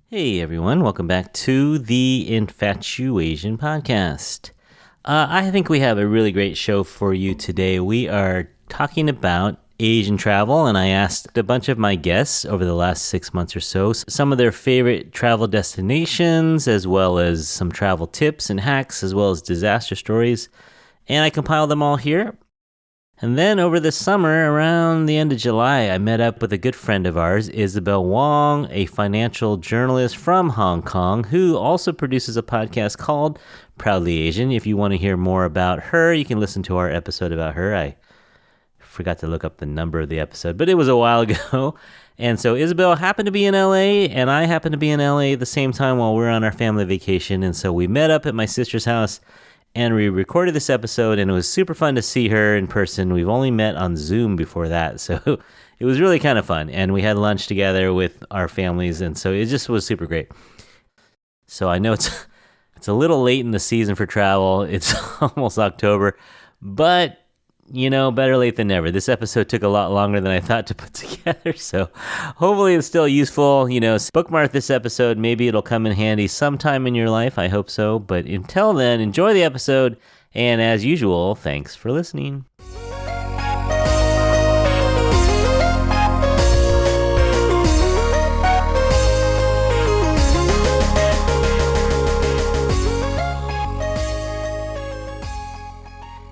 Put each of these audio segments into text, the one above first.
Hey everyone, welcome back to the Infatuasian podcast. I think we have a really great show for you today. We are talking about Asian travel, and I asked a bunch of my guests over the last 6 months or so some of their favorite travel destinations, as well as some travel tips and hacks, as well as disaster stories, and I compiled them all here. And then over the summer, around the end of July, I met up with a good friend of ours, Isabel Wong, a financial journalist from Hong Kong, who also produces a podcast called Proudly Asian. If you want to hear more about her, you can listen to our episode about her. I forgot to look up the number of the episode, but it was a while ago. And so Isabel happened to be in LA, and I happened to be in LA at the same time while we were on our family vacation. And so we met up at my sister's house, and we recorded this episode, and it was super fun to see her in person. We've only met on Zoom before that, so it was really kind of fun. And we had lunch together with our families, and so it just was super great. So I know it's a little late in the season for travel. It's almost October, but you know, better late than never. This episode took a lot longer than I thought to put together, so hopefully it's still useful. You know, bookmark this episode. Maybe it'll come in handy sometime in your life. I hope so. But until then, enjoy the episode. And as usual, thanks for listening.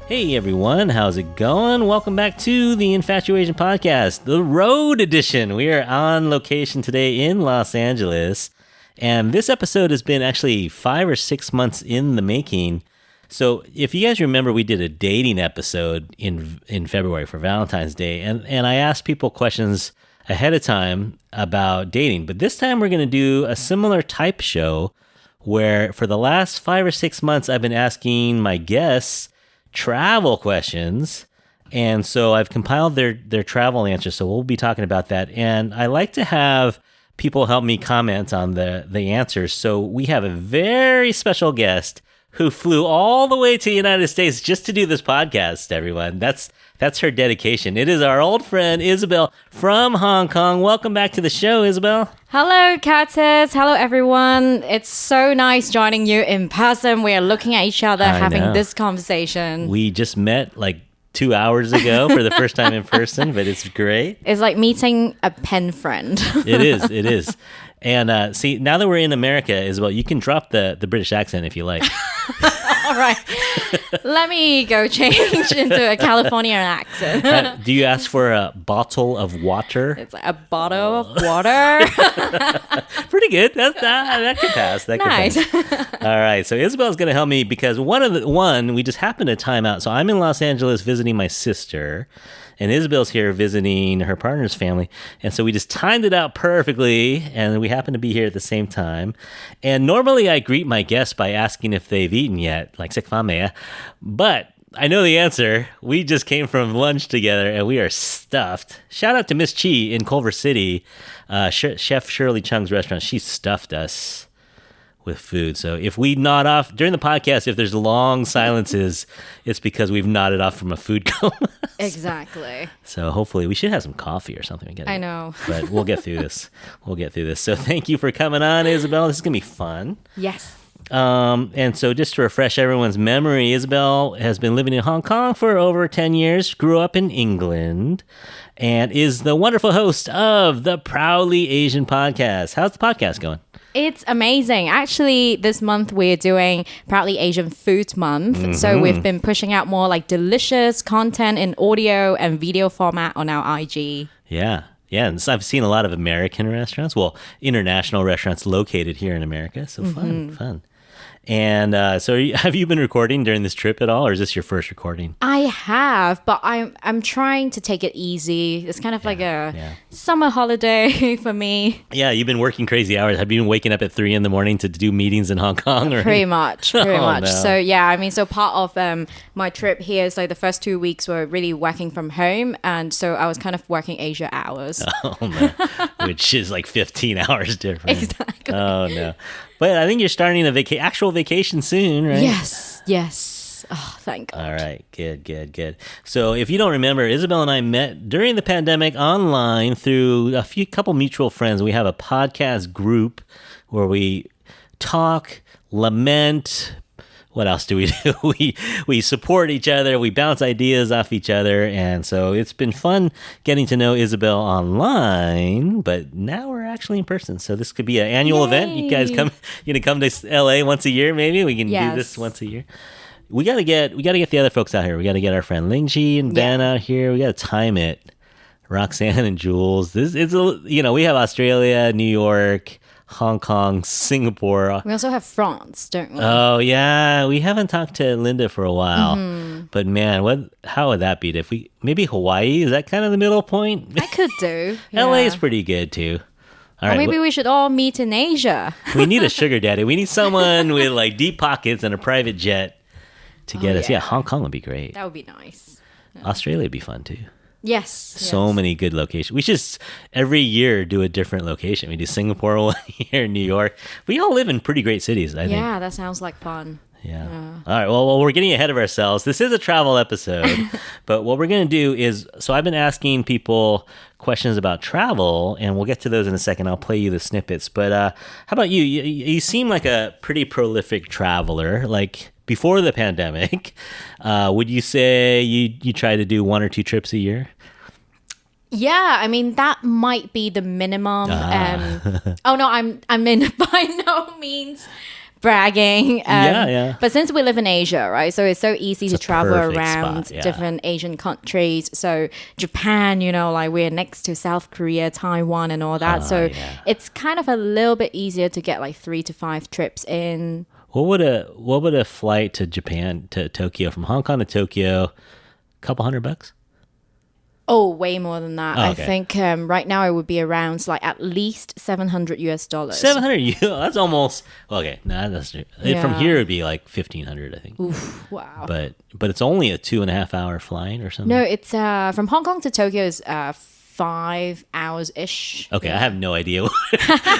Hey everyone, how's it going? Welcome back to the Infatuasian podcast, the road edition. We are on location today in Los Angeles, and this episode has been actually 5 or 6 months in the making. So if you guys remember, we did a dating episode in February for Valentine's Day, and I asked people questions ahead of time about dating, but this time we're going to do a similar type show where for the last 5 or 6 months I've been asking my guests travel questions, and so I've compiled their travel answers, so we'll be talking about that. And I like to have people help me comment on the answers, so we have a very special guest who flew all the way to the United States just to do this podcast, everyone. That's her dedication. It is our old friend Isabel from Hong Kong. Welcome back to the show, Isabel. Hello, Curtis. Hello, everyone. It's so nice joining you in person. We are looking at each other, having this conversation. We just met like 2 hours ago for the first time in person, but it's great. It's like meeting a pen friend. It is. And see, now that we're in America, Isabel, you can drop the British accent if you like. All right. Let me go change into a Californian accent. Do you ask for a bottle of water? It's like a bottle of water. Pretty good. That could pass. Nice. All right. So Isabel's going to help me because we just happened to time out. So I'm in Los Angeles visiting my sister, and Isabel's here visiting her partner's family. And so we just timed it out perfectly, and we happen to be here at the same time. And normally I greet my guests by asking if they've eaten yet, like "Sik fa mea," but I know the answer. We just came from lunch together, and we are stuffed. Shout out to Miss Chi in Culver City, Chef Shirley Chung's restaurant. She stuffed us with food. So if we nod off during the podcast, if there's long silences, it's because we've nodded off from a food coma. Exactly. So hopefully we should have some coffee or something. I know. But we'll get through this. So thank you for coming on, Isabel. This is going to be fun. Yes. And so just to refresh everyone's memory, Isabel has been living in Hong Kong for over 10 years, grew up in England, and is the wonderful host of the Proudly Asian podcast. How's the podcast going? It's amazing. Actually, this month we're doing Proudly Asian Food Month. Mm-hmm. So we've been pushing out more like delicious content in audio and video format on our IG. Yeah. And so I've seen a lot of American restaurants, international restaurants located here in America. So fun. And so have you been recording during this trip at all, or is this your first recording? I have, but I'm trying to take it easy. It's kind of like a summer holiday for me. Yeah, you've been working crazy hours. Have you been waking up at 3 a.m. to do meetings in Hong Kong? Pretty much. No. So yeah, so part of my trip here is like the first 2 weeks were really working from home, and so I was kind of working Asia hours. Oh no, which is like 15 hours different. Exactly. Oh no. But I think you're starting a actual vacation soon, right? Yes. Oh, thank God. All right, good. So if you don't remember, Isabel and I met during the pandemic online through a couple mutual friends. We have a podcast group where we talk, lament. What else do we do? We support each other. We bounce ideas off each other. And so it's been fun getting to know Isabel online, but now we're actually in person. So this could be an annual event. You guys come to LA once a year, maybe? We can do this once a year. We gotta get the other folks out here. We gotta get our friend Lingji and Ben out here. We gotta time it. Roxanne and Jules. We have Australia, New York, Hong Kong, Singapore. We also have France, don't we? Oh yeah, we haven't talked to Linda for a while. But man, how would that be? Maybe Hawaii? Is that kind of the middle point? I could do. LA is pretty good too. All right, maybe we should all meet in Asia. We need a sugar daddy. We need someone with like deep pockets and a private jet to get us. Yeah, Hong Kong would be great. That would be nice. Australia would be fun too. Yes. So many good locations. We should every year do a different location. We do Singapore one year, New York. We all live in pretty great cities, I think. Yeah, that sounds like fun. Yeah. All right. Well, we're getting ahead of ourselves. This is a travel episode, but what we're going to do is, so I've been asking people questions about travel, and we'll get to those in a second. I'll play you the snippets. But how about you? You seem like a pretty prolific traveler. Like before the pandemic, would you say you try to do 1 or 2 trips a year? Yeah, I mean that might be the minimum. Oh no, I'm in by no means bragging. But since we live in Asia, right? So it's so easy to travel around different Asian countries. So Japan, like we're next to South Korea, Taiwan, and all that. It's kind of a little bit easier to get like 3 to 5 trips in. What would a flight to Japan to Tokyo from Hong Kong to Tokyo? A couple $100? Oh, way more than that. Oh, okay. I think right now it would be around like at least $700. $700? That's almost okay. No, that's true. From here it'd be like $1,500, I think. Oof, wow. But it's only a 2.5 hour flight or something. No, it's from Hong Kong to Tokyo is 5 hours ish. Okay, I have no idea.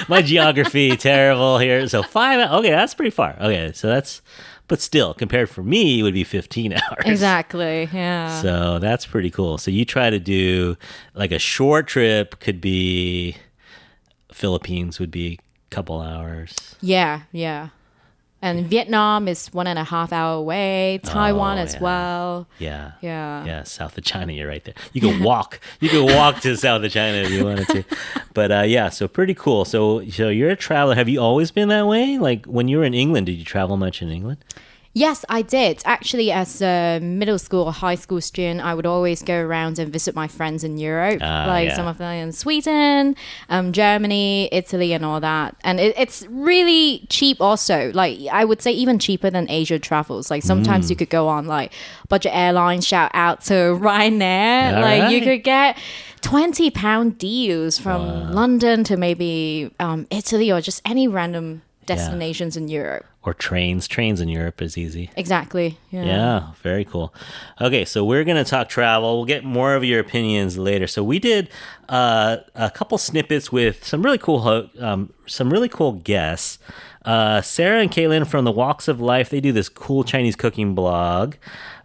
My geography terrible here. So 5 hours. Okay, that's pretty far. Okay, so that's. But still, compared for me, it would be 15 hours. Exactly, yeah. So that's pretty cool. So you try to do, like a short trip could be, Philippines would be a couple hours. Yeah. And Vietnam is 1.5 hour away. Taiwan as well. Yeah, south of China, you're right there. You can walk. To south of China if you wanted to. But so pretty cool. So you're a traveler. Have you always been that way? Like when you were in England, did you travel much in England? Yes, I did. Actually, as a middle school or high school student, I would always go around and visit my friends in Europe, some of them in Sweden, Germany, Italy, and all that. And it's really cheap also. Like, I would say even cheaper than Asia travels. Like, sometimes you could go on, like, budget airlines, shout out to Ryanair. You could get £20 deals from London to maybe Italy or just any random destinations in Europe. Or trains. Trains in Europe is easy. Exactly. Yeah, very cool. Okay, so we're going to talk travel. We'll get more of your opinions later. So we did a couple snippets with some really cool guests. Sarah and Kaitlin from The Walks of Life. They do this cool Chinese cooking blog.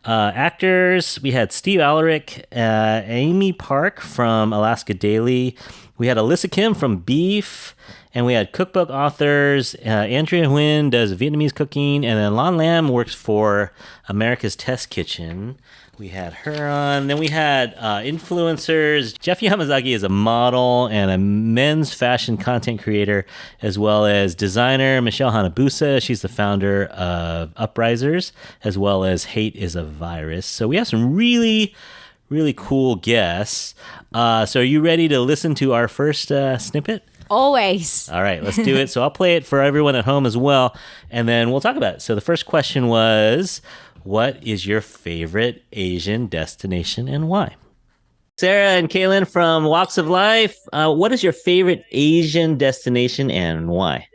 Actors, we had Steve Allerick, Amy Park from Alaska Daily. We had Alyssa Kim from Beef. And we had cookbook authors. Andrea Nguyen does Vietnamese cooking. And then Lan Lam works for America's Test Kitchen. We had her on. Then we had influencers. Jeff Yamazaki is a model and a men's fashion content creator, as well as designer Michelle Hanabusa. She's the founder of Uprisers, as well as Hate is a Virus. So we have some really, really cool guests. So are you ready to listen to our first snippet? Always. All right, let's do it. So I'll play it for everyone at home as well, and then we'll talk about it. So the first question was, what is your favorite Asian destination and why? Sarah and Kaitlin from Walks of Life, what is your favorite Asian destination and why?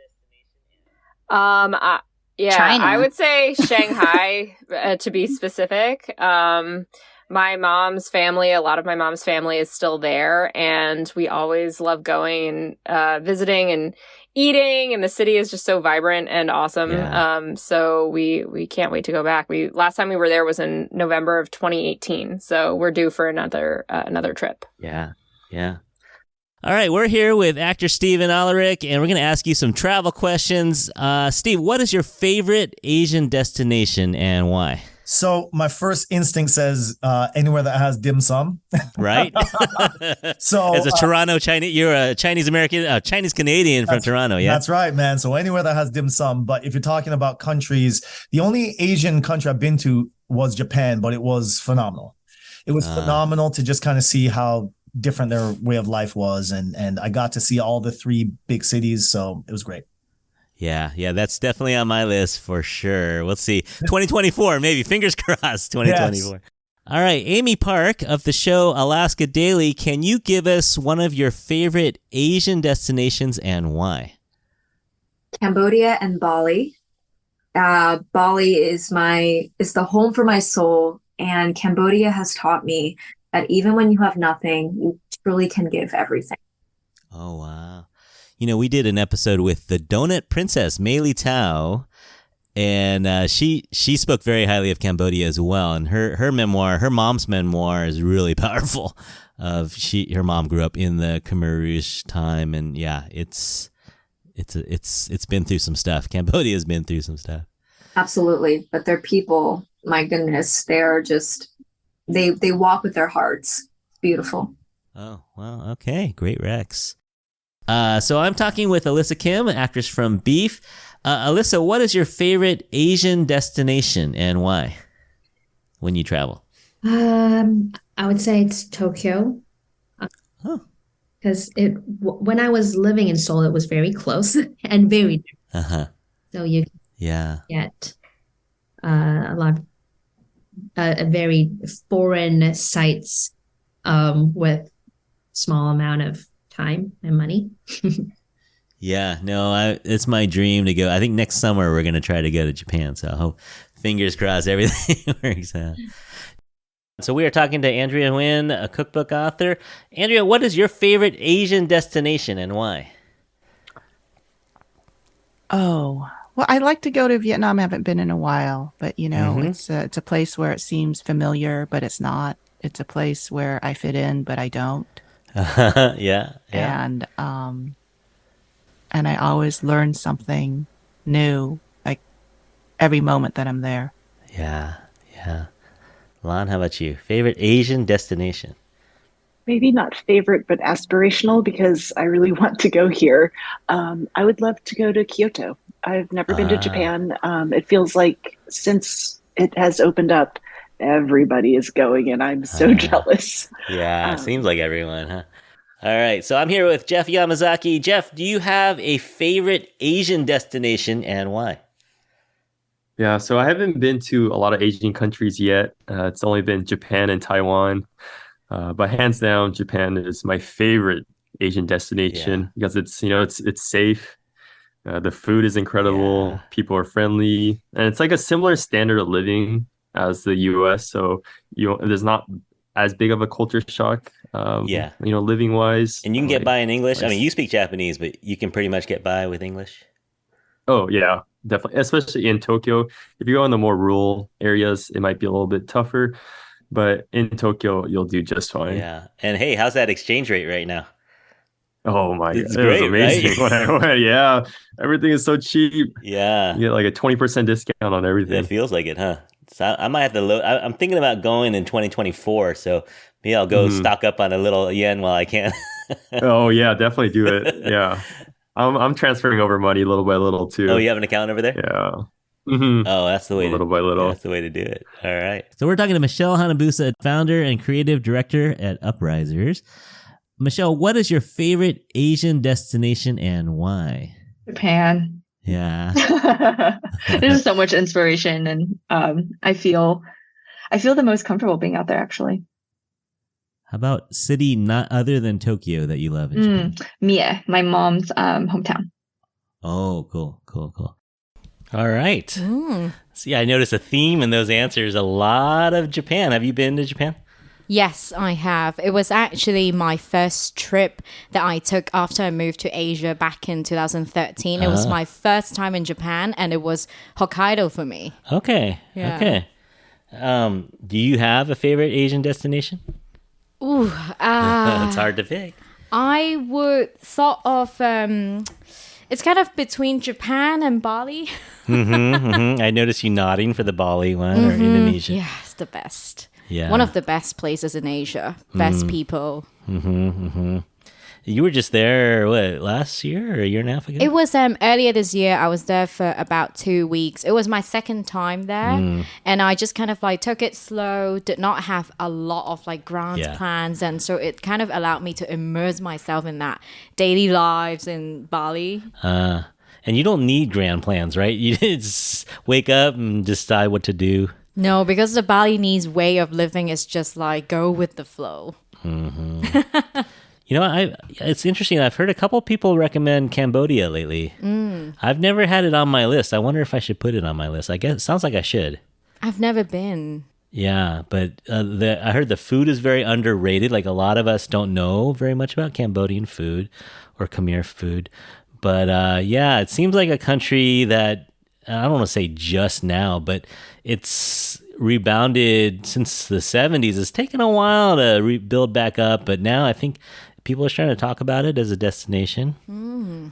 China. I would say Shanghai to be specific. my mom's family, a lot of my mom's family is still there, and we always love going and visiting and eating, and the city is just so vibrant and awesome. Yeah. So we can't wait to go back. Last time we were there was in November of 2018, so we're due for another trip. Yeah. All right, we're here with actor Steven Allerick, and we're going to ask you some travel questions. Steve, what is your favorite Asian destination and why? So my first instinct says anywhere that has dim sum. Right? So as a Toronto Chinese, you're a Chinese American, Chinese Canadian from Toronto, yeah? That's right, man. So anywhere that has dim sum. But if you're talking about countries, the only Asian country I've been to was Japan, but it was phenomenal. It was phenomenal to just kind of see how different their way of life was. And I got to see all the 3 big cities. So it was great. Yeah, that's definitely on my list for sure. We'll see. 2024, maybe. Fingers crossed, 2024. Yes. All right, Amy Park of the show Alaska Daily, can you give us one of your favorite Asian destinations and why? Cambodia and Bali. Bali is the home for my soul, and Cambodia has taught me that even when you have nothing, you truly can give everything. Oh, wow. You know, we did an episode with the Donut Princess, Mei Li Tao, and she spoke very highly of Cambodia as well. And her memoir, her mom's memoir, is really powerful. Her mom grew up in the Khmer Rouge time, and yeah, it's been through some stuff. Cambodia's been through some stuff. Absolutely, but their people, my goodness, they are just they walk with their hearts. It's beautiful. Oh, wow. Okay, great Rex. So I'm talking with Alyssa Kim, actress from Beef. Alyssa, what is your favorite Asian destination and why when you travel? I would say it's Tokyo. Because when I was living in Seoul, it was very close and very different. So you get a lot of very foreign sites with small amount of time and money. Yeah, no, it's my dream to go. I think next summer we're going to try to go to Japan. So I hope, fingers crossed, everything works out. So we are talking to Andrea Nguyen, a cookbook author. Andrea, what is your favorite Asian destination and why? Oh, well, I like to go to Vietnam. I haven't been in a while, but it's a place where it seems familiar, but it's not. It's a place where I fit in, but I don't. Yeah. And I always learn something new, like every moment that I'm there. Yeah. Lon, how about you? Favorite Asian destination? Maybe not favorite, but aspirational, because I really want to go here. I would love to go to Kyoto. I've never been to Japan. It feels like since it has opened up, everybody is going, and I'm so jealous. Yeah, seems like everyone, huh? All right, so I'm here with Jeff Yamazaki. Jeff, do you have a favorite Asian destination and why? Yeah, so I haven't been to a lot of Asian countries yet. It's only been Japan and Taiwan. But hands down, Japan is my favorite Asian destination because it's safe. The food is incredible. Yeah. People are friendly, and it's like a similar standard of living as the U.S. So there's not as big of a culture shock. Living wise, and you can get by in English. I mean, you speak Japanese, but you can pretty much get by with English. Oh yeah, definitely. Especially in Tokyo. If you go in the more rural areas, it might be a little bit tougher. But in Tokyo, you'll do just fine. Yeah. And hey, how's that exchange rate right now? Oh my God. It's great, it was amazing right? when I went. Yeah. Everything is so cheap. Yeah. You get like a 20% discount on everything. It feels like it, huh? So I might have to I'm thinking about going in 2024. So maybe I'll go stock up on a little yen while I can. Oh yeah, definitely do it. Yeah. I'm transferring over money little by little too. Oh, you have an account over there? Yeah. Mm-hmm. Oh, that's the way. Little by little. That's the way to do it. All right. So we're talking to Michelle Hanabusa, founder and creative director at Uprisers. Michelle, what is your favorite Asian destination and why? Japan. Yeah. There's so much inspiration, and I feel the most comfortable being out there, actually. How about city not other than Tokyo that you love in Japan? Mie, my mom's hometown. Oh, cool. All All right. So yeah, I noticed a theme in those answers. A lot of Japan. Have you been to Japan? Yes, I have. It was actually my first trip that I took after I moved to Asia back in 2013. It was my first time in Japan, and it was Hokkaido for me. Okay. Yeah. Okay. Do you have a favorite Asian destination? Ooh, It's hard to pick. I would thought of it's kind of between Japan and Bali. I noticed you nodding for the Bali one or Indonesia. Yeah, it's the best. Yeah. One of the best places in Asia. Best people. You were just there, what, last year or a year and a half ago? It was earlier this year. I was there for about 2 weeks. It was my second time there. And I just kind of like took it slow, did not have a lot of like grand plans. And so it kind of allowed me to immerse myself in that daily lives in Bali. And you don't need grand plans, right? You just wake up and decide what to do. No, because the Balinese way of living is just like go with the flow. You know, it's interesting. I've heard a couple people recommend Cambodia lately. I've never had it on my list. I wonder if I should put it on my list. I guess it sounds like I should. I've never been. Yeah, but I heard the food is very underrated. Like a lot of us don't know very much about Cambodian food or Khmer food. But yeah, it seems like a country that, I don't want to say just now, but it's rebounded since the 70s. It's taken a while to rebuild back up, but now I think people are starting to talk about it as a destination. And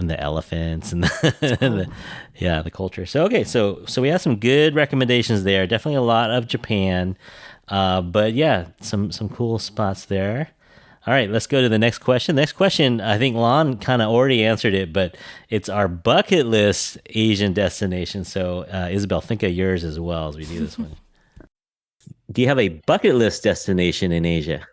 the elephants and the culture. So okay, so we have some good recommendations there. Definitely a lot of Japan, but yeah, some cool spots there. All right, let's go to the next question. Next question, I think Lon kind of already answered it, but it's our bucket list Asian destination. So Isabel, think of yours as well as we do this one. Do you have a bucket list destination in Asia?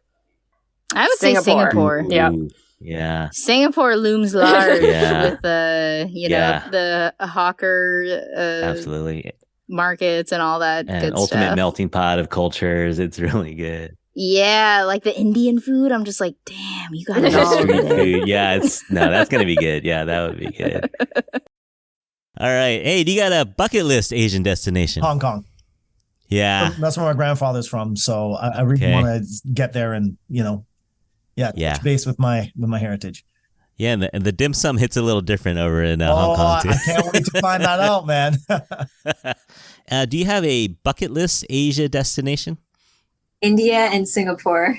I would say Singapore. Yeah. Yeah. Singapore looms large Yeah. with the hawker Absolutely. markets and all that And good ultimate stuff. melting pot of cultures. It's really good. Yeah, like the Indian food. I'm just like, damn, you got it all over Street there. food. Yeah, that's gonna be good. Yeah, that would be good. All right. Hey, do you got a bucket list Asian destination? Hong Kong. Yeah. That's where my grandfather's from. So I really want to get there and, touch base with my heritage. Yeah, and the dim sum hits a little different over in Hong Kong too. I can't wait to find that out, man. Do you have a bucket list Asia destination? India and Singapore.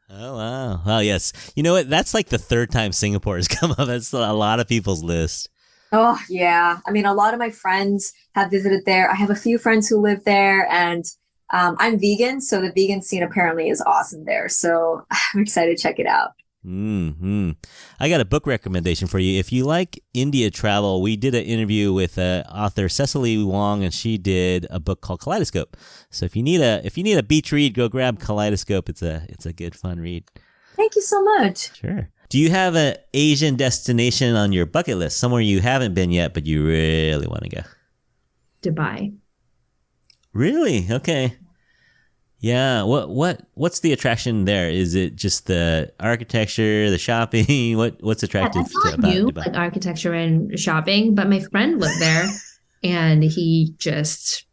Oh, wow. Well, yes. You know what? That's like the third time Singapore has come up. That's a lot of people's list. Oh, yeah. I mean, a lot of my friends have visited there. I have a few friends who live there, and I'm vegan, so the vegan scene apparently is awesome there. So I'm excited to check it out. I got a book recommendation for you. If you like India travel, we did an interview with author Cecily Wong, and she did a book called Kaleidoscope. So if you need a beach read, go grab Kaleidoscope. It's a good fun read. Thank you so much. Sure. Do you have an Asian destination on your bucket list, somewhere you haven't been yet but you really want to go? Dubai. Really? Okay. Yeah. What's the attraction there? Is it just the architecture, the shopping? What's attractive That's not about new, Dubai? like architecture and shopping, but my friend lived there and he just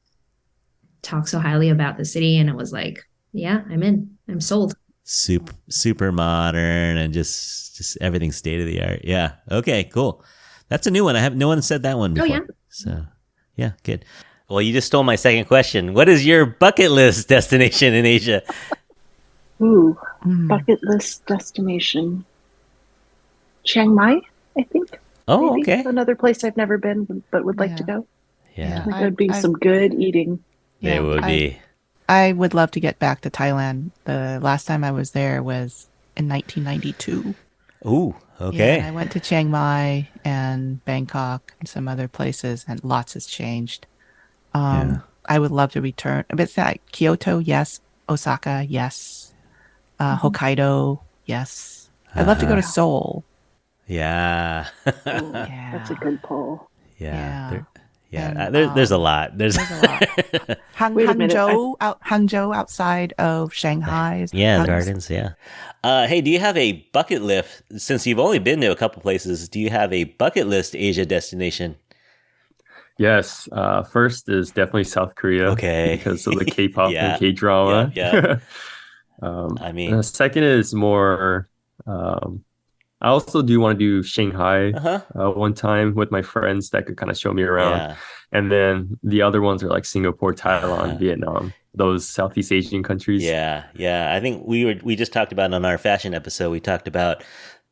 talked so highly about the city, and it was like, yeah, I'm sold. Super modern and just everything state of the art. Yeah. Okay, cool. That's a new one. No one said that one before. Oh, yeah. So yeah, good. Well, you just stole my second question. What is your bucket list destination in Asia? Ooh, bucket list destination. Chiang Mai, I think. Oh, maybe. okay. Another place I've never been but would like to go. Yeah. I think there'd be some good eating. There would be. I would love to get back to Thailand. The last time I was there was in 1992. Ooh, okay. Yeah, I went to Chiang Mai and Bangkok and some other places, and lots has changed. I would love to return. But like Kyoto, yes. Osaka, yes. Hokkaido, yes. I'd love to go to Seoul. Yeah. That's a good pull. Yeah. And, there's a lot. There's a lot. Hangzhou outside of Shanghai. Yeah, gardens, yeah. Hey, do you have a bucket list? Since you've only been to a couple places, do you have a bucket list Asia destination? Yes. First is definitely South Korea. Okay. Because of the K-pop Yeah. and K-drama. Yeah. I mean, second is more. I also do want to do Shanghai one time with my friends that could kind of show me around. Yeah. And then the other ones are like Singapore, Thailand, Vietnam, those Southeast Asian countries. Yeah. I think we just talked about on our fashion episode. We talked about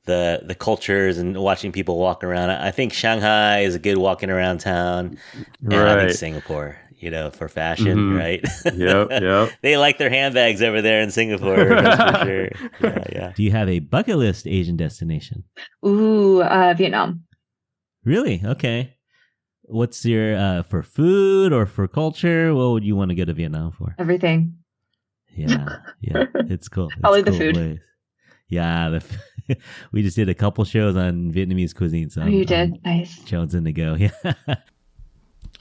the cultures and watching people walk around. I think Shanghai is a good walking around town, and I think Singapore, for fashion, right? Yep. They like their handbags over there in Singapore, that's for sure. Yeah. Do you have a bucket list Asian destination? Ooh, Vietnam. Really? Okay. What's your for food or for culture? What would you want to go to Vietnam for? Everything. Yeah, it's cool. Probably the food. Place. Yeah, we just did a couple shows on Vietnamese cuisine. So you did? Nice. Jonesing to go. Yeah.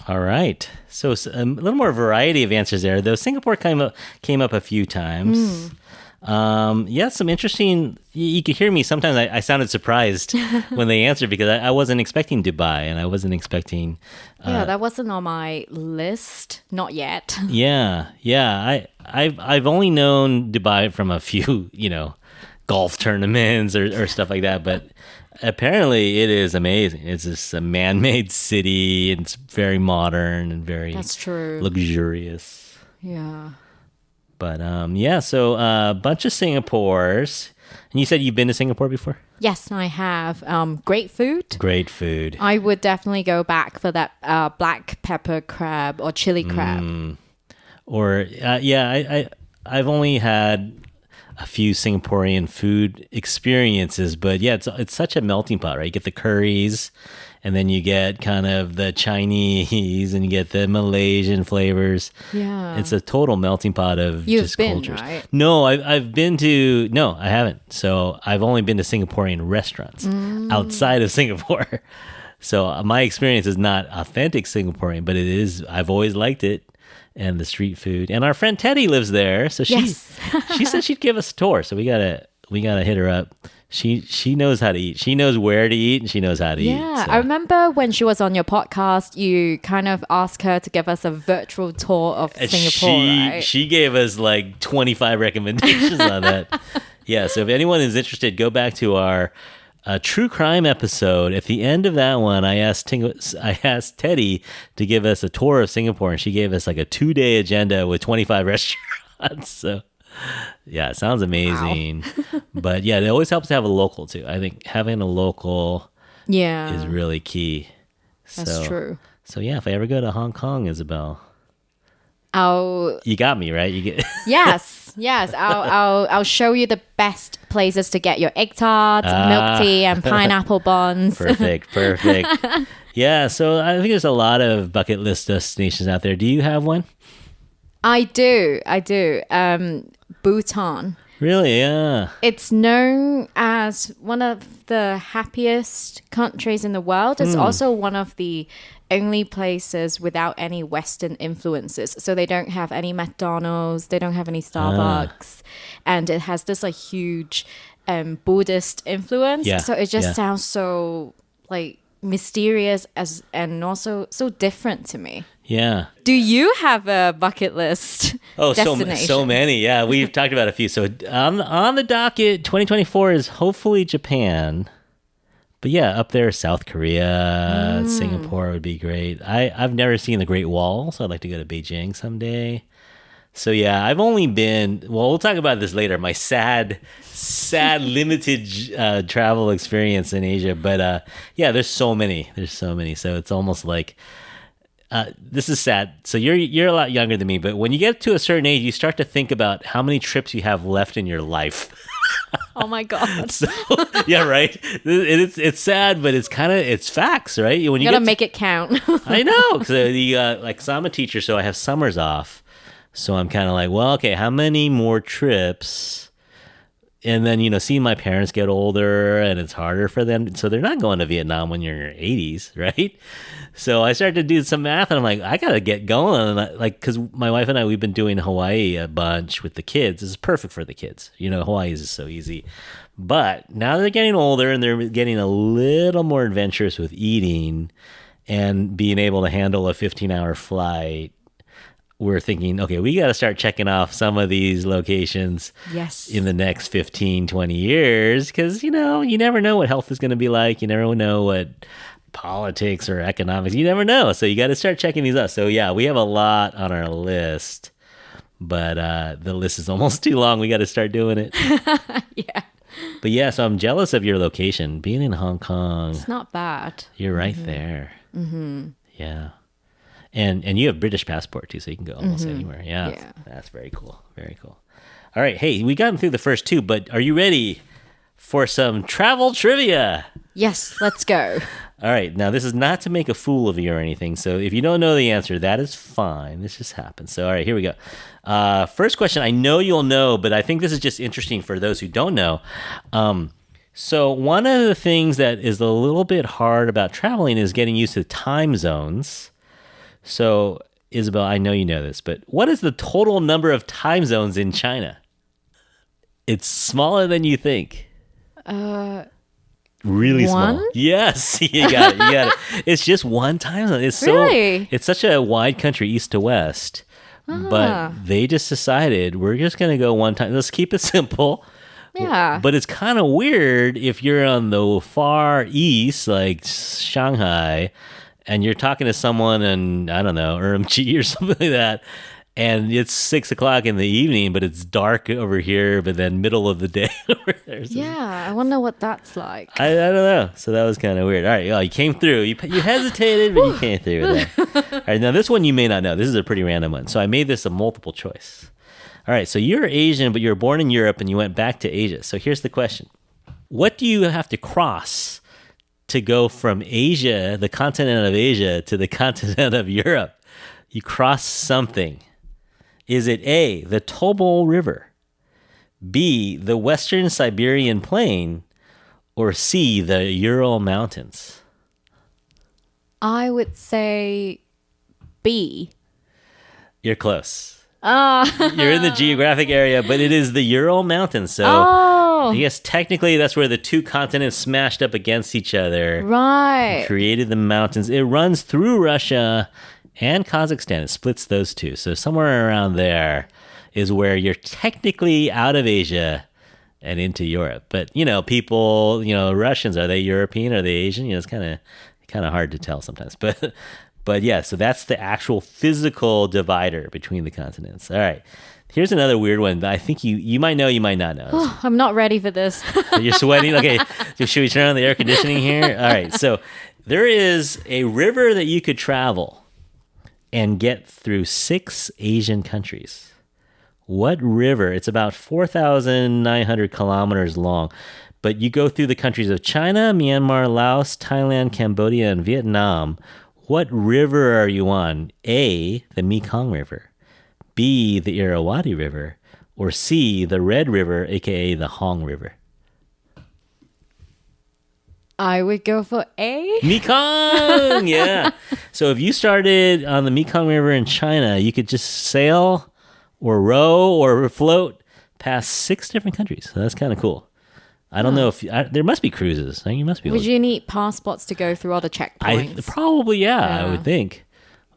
All right. So a little more variety of answers there. Though Singapore came up a few times. Some interesting. You could hear me sometimes. I sounded surprised when they answered because I wasn't expecting Dubai and I wasn't expecting. That wasn't on my list, not yet. Yeah. I've only known Dubai from a few, golf tournaments or stuff like that, but apparently it is amazing. It's just a man-made city. It's very modern and very That's true. Luxurious. Yeah. But so a bunch of Singapores. And you said you've been to Singapore before? Yes, I have. Great food. Great food. I would definitely go back for that black pepper crab or chili crab. I've only had a few Singaporean food experiences, but yeah, it's such a melting pot, right? You get the curries, and then you get kind of the Chinese, and you get the Malaysian flavors. Yeah, it's a total melting pot of just cultures. Right? No, I've been to. No, I haven't. So I've only been to Singaporean restaurants outside of Singapore. So my experience is not authentic Singaporean, but it is. I've always liked it. And the street food, and our friend Teddy lives there, so she said she'd give us a tour. So we gotta hit her up. She knows how to eat. She knows where to eat, and she knows how to eat. Yeah, I remember when she was on your podcast, you kind of asked her to give us a virtual tour of Singapore. Right? She gave us like 25 recommendations on that. Yeah, so if anyone is interested, go back to our true crime episode. At the end of that one, I asked Teddy to give us a tour of Singapore, and she gave us like a 2-day agenda with 25 restaurants. So, yeah, it sounds amazing. Wow. But yeah, it always helps to have a local too. I think having a local, is really key. That's true. So yeah, if I ever go to Hong Kong, Isabel, you got me right. You get yes. I'll show you the best places to get your egg tarts, milk tea, and pineapple buns. Perfect. Yeah, so I think there's a lot of bucket list destinations out there. Do you have one? I do. Bhutan. Really? Yeah. It's known as one of the happiest countries in the world. It's also one of the only places without any Western influences. So they don't have any McDonald's, they don't have any Starbucks, and it has this like huge Buddhist influence. Yeah. So it just sounds so like mysterious and also so different to me. Yeah. Do you have a bucket list? Oh, so many. Yeah, we've talked about a few. So on the docket, 2024 is hopefully Japan. But yeah, up there, South Korea, Singapore would be great. I've never seen the Great Wall, so I'd like to go to Beijing someday. So yeah, I've only been, well, we'll talk about this later, my sad limited travel experience in Asia. But yeah, there's so many. So it's almost like, this is sad. So you're a lot younger than me, but when you get to a certain age, you start to think about how many trips you have left in your life. Oh my God. So, yeah, right. It's sad, but it's facts, right? When you gotta make it count. I know. So I'm a teacher, so I have summers off. So I'm kind of like, well, okay, how many more trips? And then, seeing my parents get older and it's harder for them. So they're not going to Vietnam when you're in your 80s, right? So I started to do some math and I'm like, I got to get going. Because my wife and I, we've been doing Hawaii a bunch with the kids. This is perfect for the kids. Hawaii is so easy. But now they're getting older and they're getting a little more adventurous with eating. and being able to handle a 15-hour flight, we're thinking, okay, we got to start checking off some of these locations in the next 15, 20 years because, you never know what health is going to be like. You never know what politics or economics. You never know. So you got to start checking these out. So, yeah, we have a lot on our list, but the list is almost too long. We got to start doing it. Yeah. But, yeah, so I'm jealous of your location. Being in Hong Kong. It's not bad. You're right there. Mm-hmm. Yeah. And you have British passport too, so you can go almost anywhere. Yeah, that's very cool. Very cool. All right, hey, we gotten through the first two, but are you ready for some travel trivia? Yes, let's go. All right, now this is not to make a fool of you or anything, so if you don't know the answer, that is fine. This just happens. So, all right, here we go. First question, I know you'll know, but I think this is just interesting for those who don't know. So one of the things that is a little bit hard about traveling is getting used to time zones. So, Isabel, I know you know this, but what is the total number of time zones in China? It's smaller than you think. Really small. Yes, you got it. You got it. It's just one time zone. It's it's such a wide country, east to west. But they just decided we're just going to go one time. Let's keep it simple. Yeah. But it's kind of weird if you're on the far east, like Shanghai, and you're talking to someone in, I don't know, Urumqi or something like that, and it's 6 o'clock in the evening, but it's dark over here, but then middle of the day over there. So I wonder what that's like. I don't know. So that was kind of weird. All right, you came through. You hesitated, but you came through with that. All right, now this one you may not know. This is a pretty random one. So I made this a multiple choice. All right, so you're Asian, but you were born in Europe, and you went back to Asia. So here's the question. What do you have to cross to go from Asia, the continent of Asia, to the continent of Europe? You cross something. Is it A, the Tobol River, B, the Western Siberian Plain, or C, the Ural Mountains? I would say B. You're close. You're in the geographic area, but it is the Ural Mountains. So I guess technically that's where the two continents smashed up against each other. Right. Created the mountains. It runs through Russia and Kazakhstan. It splits those two. So somewhere around there is where you're technically out of Asia and into Europe. But, people, Russians, are they European? Are they Asian? It's kind of hard to tell sometimes. But yeah, so that's the actual physical divider between the continents. All right. Here's another weird one that I think you might know, you might not know. I'm not ready for this. You're sweating? Okay. Should we turn on the air conditioning here? All right. So there is a river that you could travel and get through 6 Asian countries. What river? It's about 4,900 kilometers long. But you go through the countries of China, Myanmar, Laos, Thailand, Cambodia, and Vietnam. What river are you on? A, the Mekong River, B, the Irrawaddy River, or C, the Red River, aka the Hong River? I would go for A. Mekong, yeah. So if you started on the Mekong River in China, you could just sail or row or float past 6 different countries. So that's kind of cool. I don't know if there must be cruises. You must be. Would you need passports to go through all the checkpoints? Probably, yeah, I would think.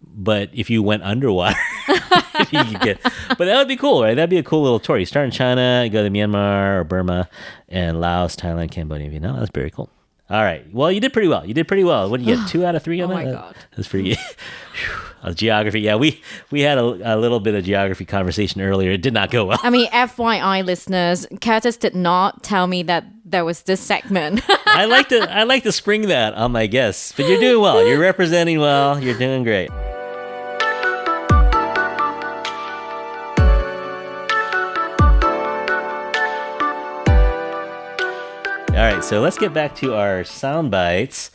But if you went underwater, but that would be cool, right? That'd be a cool little tour. You start in China, you go to Myanmar or Burma, and Laos, Thailand, Cambodia, Vietnam. That's very cool. All right. Well, you did pretty well. What did you get? 2 out of 3 on that? Oh my God. That's pretty good. Geography. Yeah, we had a little bit of geography conversation earlier. It did not go well. I mean, FYI, listeners, Curtis did not tell me that there was this segment. I like to spring that on my guests, but you're doing well. You're representing well. You're doing great. All right, so let's get back to our sound bites.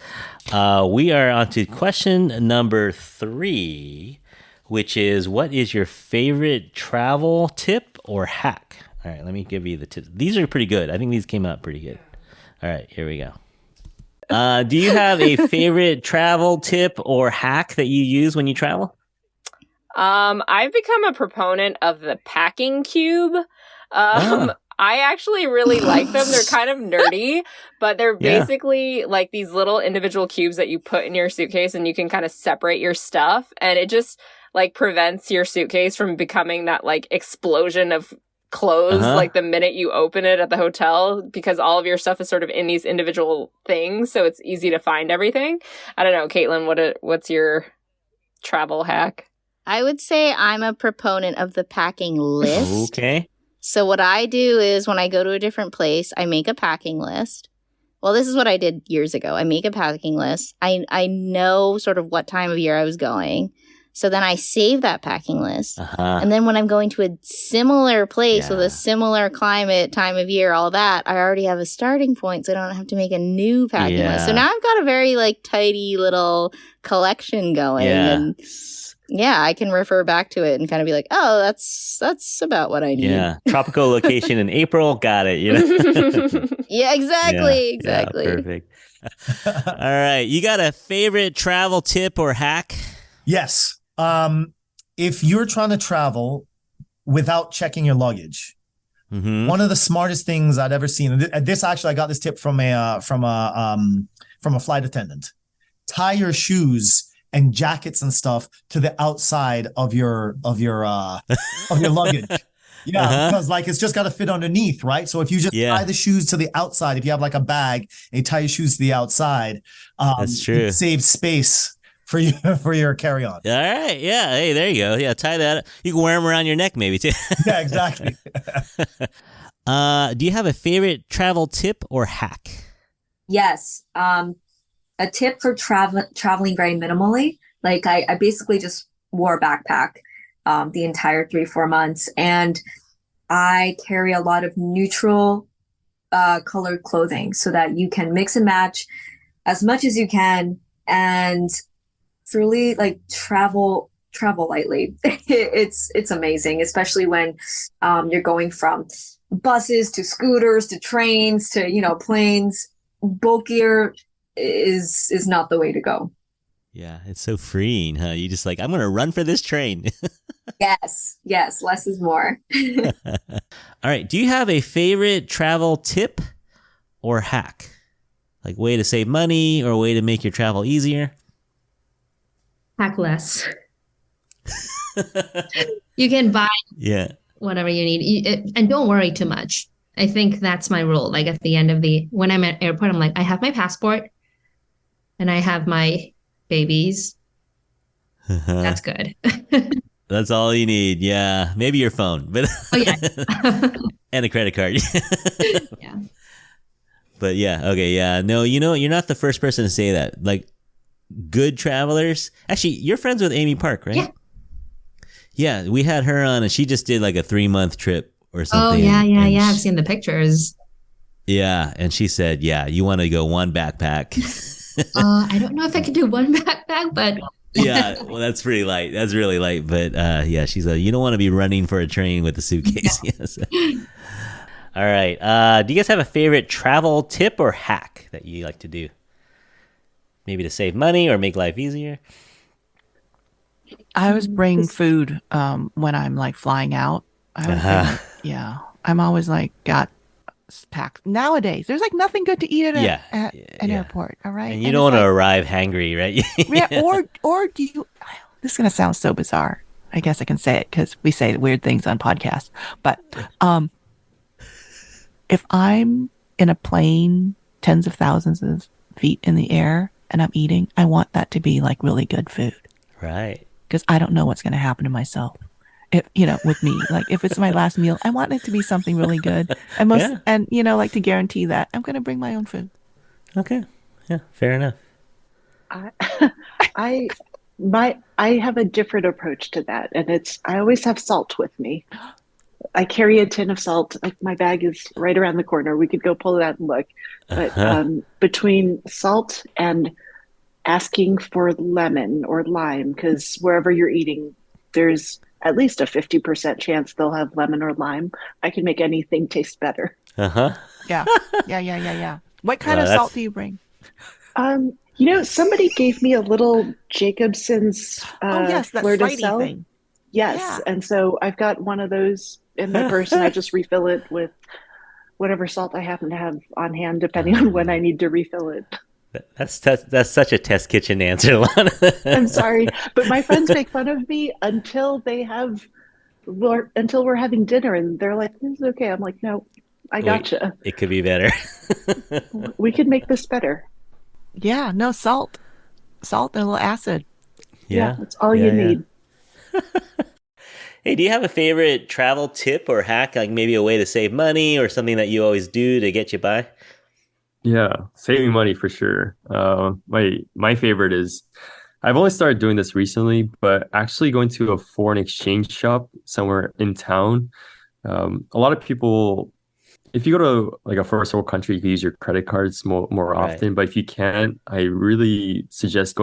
We are on to question number 3, which is, what is your favorite travel tip or hack? All right, let me give you the tips. These are pretty good. I think these came out pretty good. All right, here we go. Do you have a favorite travel tip or hack that you use when you travel? I've become a proponent of the packing cube. I actually really like them. They're kind of nerdy, but they're basically like these little individual cubes that you put in your suitcase and you can kind of separate your stuff. And it just like prevents your suitcase from becoming that like explosion of clothes like the minute you open it at the hotel, because all of your stuff is sort of in these individual things. So it's easy to find everything. I don't know, Kaitlin, what's your travel hack? I would say I'm a proponent of the packing list. Okay. So what I do is when I go to a different place, I make a packing list. Well, this is what I did years ago. I make a packing list. I know sort of what time of year I was going. So then I save that packing list. And then when I'm going to a similar place with a similar climate, time of year, all that, I already have a starting point. So I don't have to make a new packing list. So now I've got a very like tidy little collection going. And yeah, I can refer back to it and kind of be like, oh, that's about what I need. Yeah, tropical location in April, got it. You know? Yeah, exactly. Yeah, perfect. All right, you got a favorite travel tip or hack? Yes. If you're trying to travel without checking your luggage, one of the smartest things I'd ever seen. And this actually, I got this tip from a flight attendant. Tie your shoes and jackets and stuff to the outside of your luggage. Yeah, because like it's just got to fit underneath, right? So if you just tie the shoes to the outside, if you have like a bag and you tie your shoes to the outside, that's true. It saves space for your carry-on. All right, yeah, hey, there you go. Yeah, tie that up. You can wear them around your neck, maybe too. Yeah, exactly. Do you have a favorite travel tip or hack? Yes. A tip for traveling very minimally. Like I basically just wore a backpack the entire 3-4 months, and I carry a lot of neutral colored clothing so that you can mix and match as much as you can and truly like travel lightly. It's amazing, especially when you're going from buses to scooters to trains to planes. Bulkier is not the way to go. Yeah, it's so freeing, huh? You just like, I'm gonna run for this train. Yes, less is more. All right, do you have a favorite travel tip or hack, like way to save money or way to make your travel easier? Pack less. You can buy whatever you need, and don't worry too much. I think that's my rule. Like at the end of when I'm at airport, I'm like, I have my passport and I have my babies. That's good. That's all you need. Yeah. Maybe your phone, but and a credit card. Yeah. But yeah. Okay. Yeah. No, you're not the first person to say that. Like good travelers. Actually, you're friends with Amy Park, right? Yeah. Yeah. We had her on and she just did like a 3-month trip or something. Oh, yeah. I've seen the pictures. Yeah. And she said, yeah, you want to go one backpack. I don't know if I could do one backpack, but... Yeah, well, that's pretty light. That's really light. But yeah, she said, you don't want to be running for a train with a suitcase. Yes. All right. Do you guys have a favorite travel tip or hack that you like to do? Maybe to save money or make life easier? I always bring food when I'm like flying out. I'm always like got packed. Nowadays, there's like nothing good to eat at an airport. All right, and you don't want to arrive hangry, right? Yeah, or do you? This is gonna sound so bizarre. I guess I can say it because we say weird things on podcasts. But if I'm in a plane, tens of thousands of feet in the air, and I'm eating, I want that to be like really good food, right? Because I don't know what's gonna happen to myself. If, with me, like if it's my last meal, I want it to be something really good, and like to guarantee that I'm going to bring my own food. Okay, yeah, fair enough. I have a different approach to that, and I always have salt with me. I carry a tin of salt. Like my bag is right around the corner. We could go pull it out and look. But between salt and asking for lemon or lime, because wherever you're eating, there's at least a 50% chance they'll have lemon or lime. I can make anything taste better. Yeah. What kind of salt do you bring? Somebody gave me a little Jacobson's that Fleur de flighty Sel. thing. Yes, Yeah. and so I've got one of those in my purse, and I just refill it with whatever salt I happen to have on hand, depending on when I need to refill it. That's such a test kitchen answer, Lana. I'm sorry, but my friends make fun of me until we're having dinner, and they're like, "This is okay." I'm like, "No, I gotcha. It could be better. We could make this better." Yeah, no, salt and a little acid. Yeah, that's all you need. Hey, do you have a favorite travel tip or hack, like maybe a way to save money or something that you always do to get you by? Yeah, saving money for sure. My favorite is, I've only started doing this recently, but actually going to a foreign exchange shop somewhere in town. A lot of people, if you go to like a first world country, you can use your credit cards more often. But if you can't, I really suggest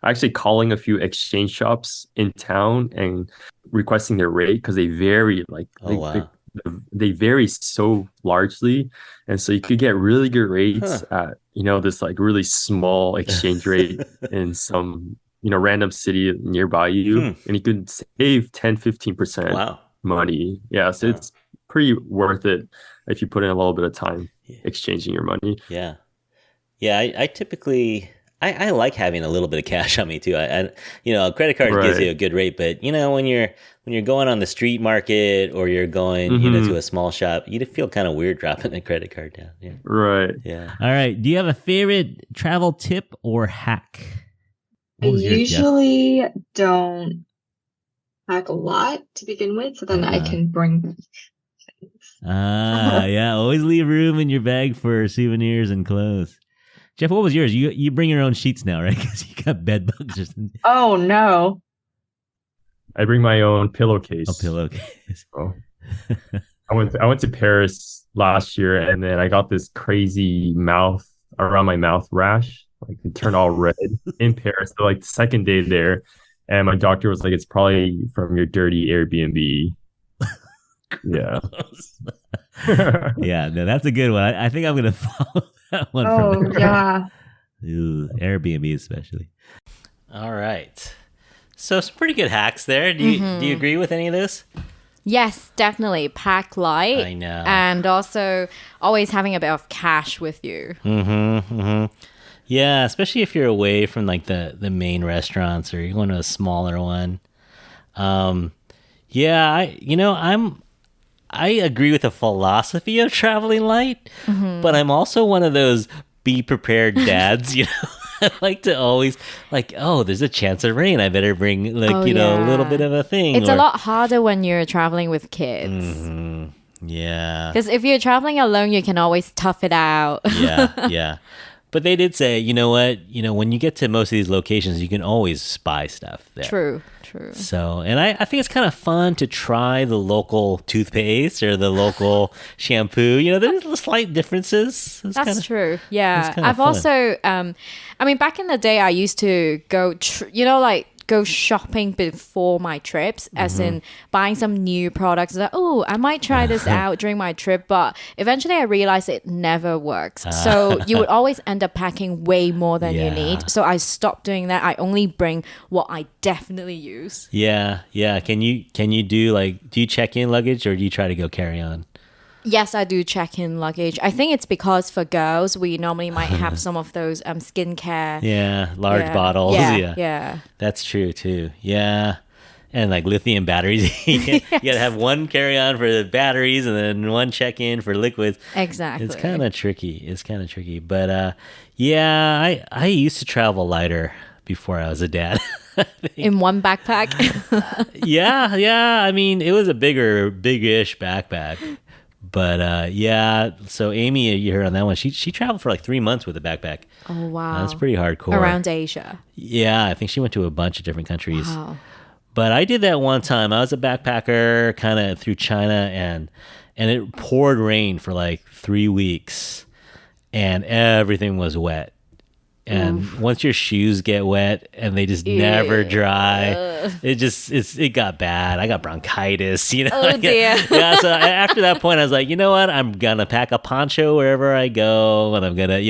actually calling a few exchange shops in town and requesting their rate, because they vary they vary so largely, and so you could get really good rates at this like really small exchange rate in some random city nearby you, and you could save 10-15% money. So it's pretty worth it if you put in a little bit of time exchanging your money. I typically I like having a little bit of cash on me too. A credit card gives you a good rate, but when you're going on the street market or you're going to a small shop, you'd feel kind of weird dropping the credit card down. Yeah. Right. Yeah. All right. Do you have a favorite travel tip or hack? I usually don't pack a lot to begin with, so then I can bring things. Yeah. Always leave room in your bag for souvenirs and clothes. Jeff, what was yours? You bring your own sheets now, right? Because you got bed bugs or something. Oh, no. I bring my own pillowcase. A pillowcase. Oh. I went to Paris last year, and then I got this crazy around my mouth rash. Like it turned all red in Paris. So like the second day there, and my doctor was like, "It's probably from your dirty Airbnb." Yeah. Yeah, no, that's a good one. I think I'm gonna follow that one. Oh, yeah. Ooh, Airbnb especially. All right. So some pretty good hacks there. Do you agree with any of this? Yes, definitely. Pack light. I know. And also always having a bit of cash with you. Yeah, especially if you're away from like the main restaurants or you're going to a smaller one. I agree with the philosophy of traveling light, but I'm also one of those be prepared dads, I like to always there's a chance of rain. I better bring a little bit of a thing. It's a lot harder when you're traveling with kids. Yeah. Because if you're traveling alone, you can always tough it out. Yeah. But they did say, you know what? When you get to most of these locations, you can always buy stuff there. True. So, and I think it's kind of fun to try the local toothpaste or the local shampoo. There's slight differences. That's true. Yeah. I've also, back in the day, I used to go, go shopping before my trips, as in buying some new products. Like, I might try this out during my trip, but eventually I realized it never works. So you would always end up packing way more than you need. So I stopped doing that. I only bring what I definitely use. Yeah. Can you do you check in luggage or do you try to go carry on? Yes, I do check in luggage. I think it's because for girls, we normally might have some of those skincare. Yeah, large bottles. Yeah. That's true too. Yeah. And like lithium batteries. You gotta have one carry-on for the batteries and then one check-in for liquids. Exactly. It's kind of tricky. But I used to travel lighter before I was a dad. In one backpack? Yeah. It was a big-ish backpack. But so Amy, you heard on that one, she traveled for like 3 months with a backpack. Oh, wow. That's pretty hardcore. Around Asia. Yeah, I think she went to a bunch of different countries. Wow. But I did that one time. I was a backpacker kind of through China, and it poured rain for like 3 weeks, and everything was wet. And once your shoes get wet and they just never dry, it got bad. I got bronchitis, Oh dear. Yeah. So after that point, I was like, you know what? I'm gonna pack a poncho wherever I go, and I'm gonna,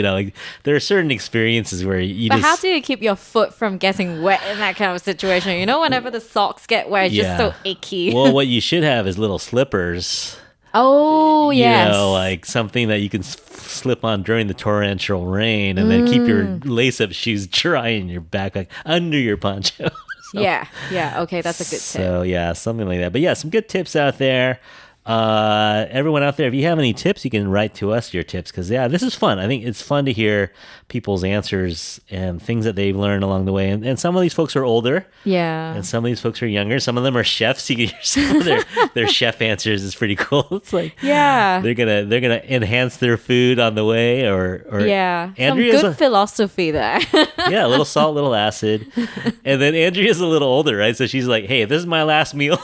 there are certain experiences where But how do you keep your foot from getting wet in that kind of situation? Whenever the socks get wet, it's just so icky. Well, what you should have is little slippers. Oh, yes. You know, like something that you can slip on during the torrential rain and then keep your lace-up shoes dry in your backpack under your poncho. Yeah. Okay, that's a good tip. So, yeah, something like that. But yeah, some good tips out there. Everyone out there, if you have any tips, you can write to us your tips, because this is fun. I think it's fun to hear people's answers and things that they've learned along the way. And some of these folks are older, and some of these folks are younger. Some of them are chefs. You can hear some of their chef answers. Is pretty cool. It's like they're gonna enhance their food on the way, or Andrea's some good philosophy there. A little salt, little acid, and then Andrea's a little older, right? So she's like, hey, if this is my last meal.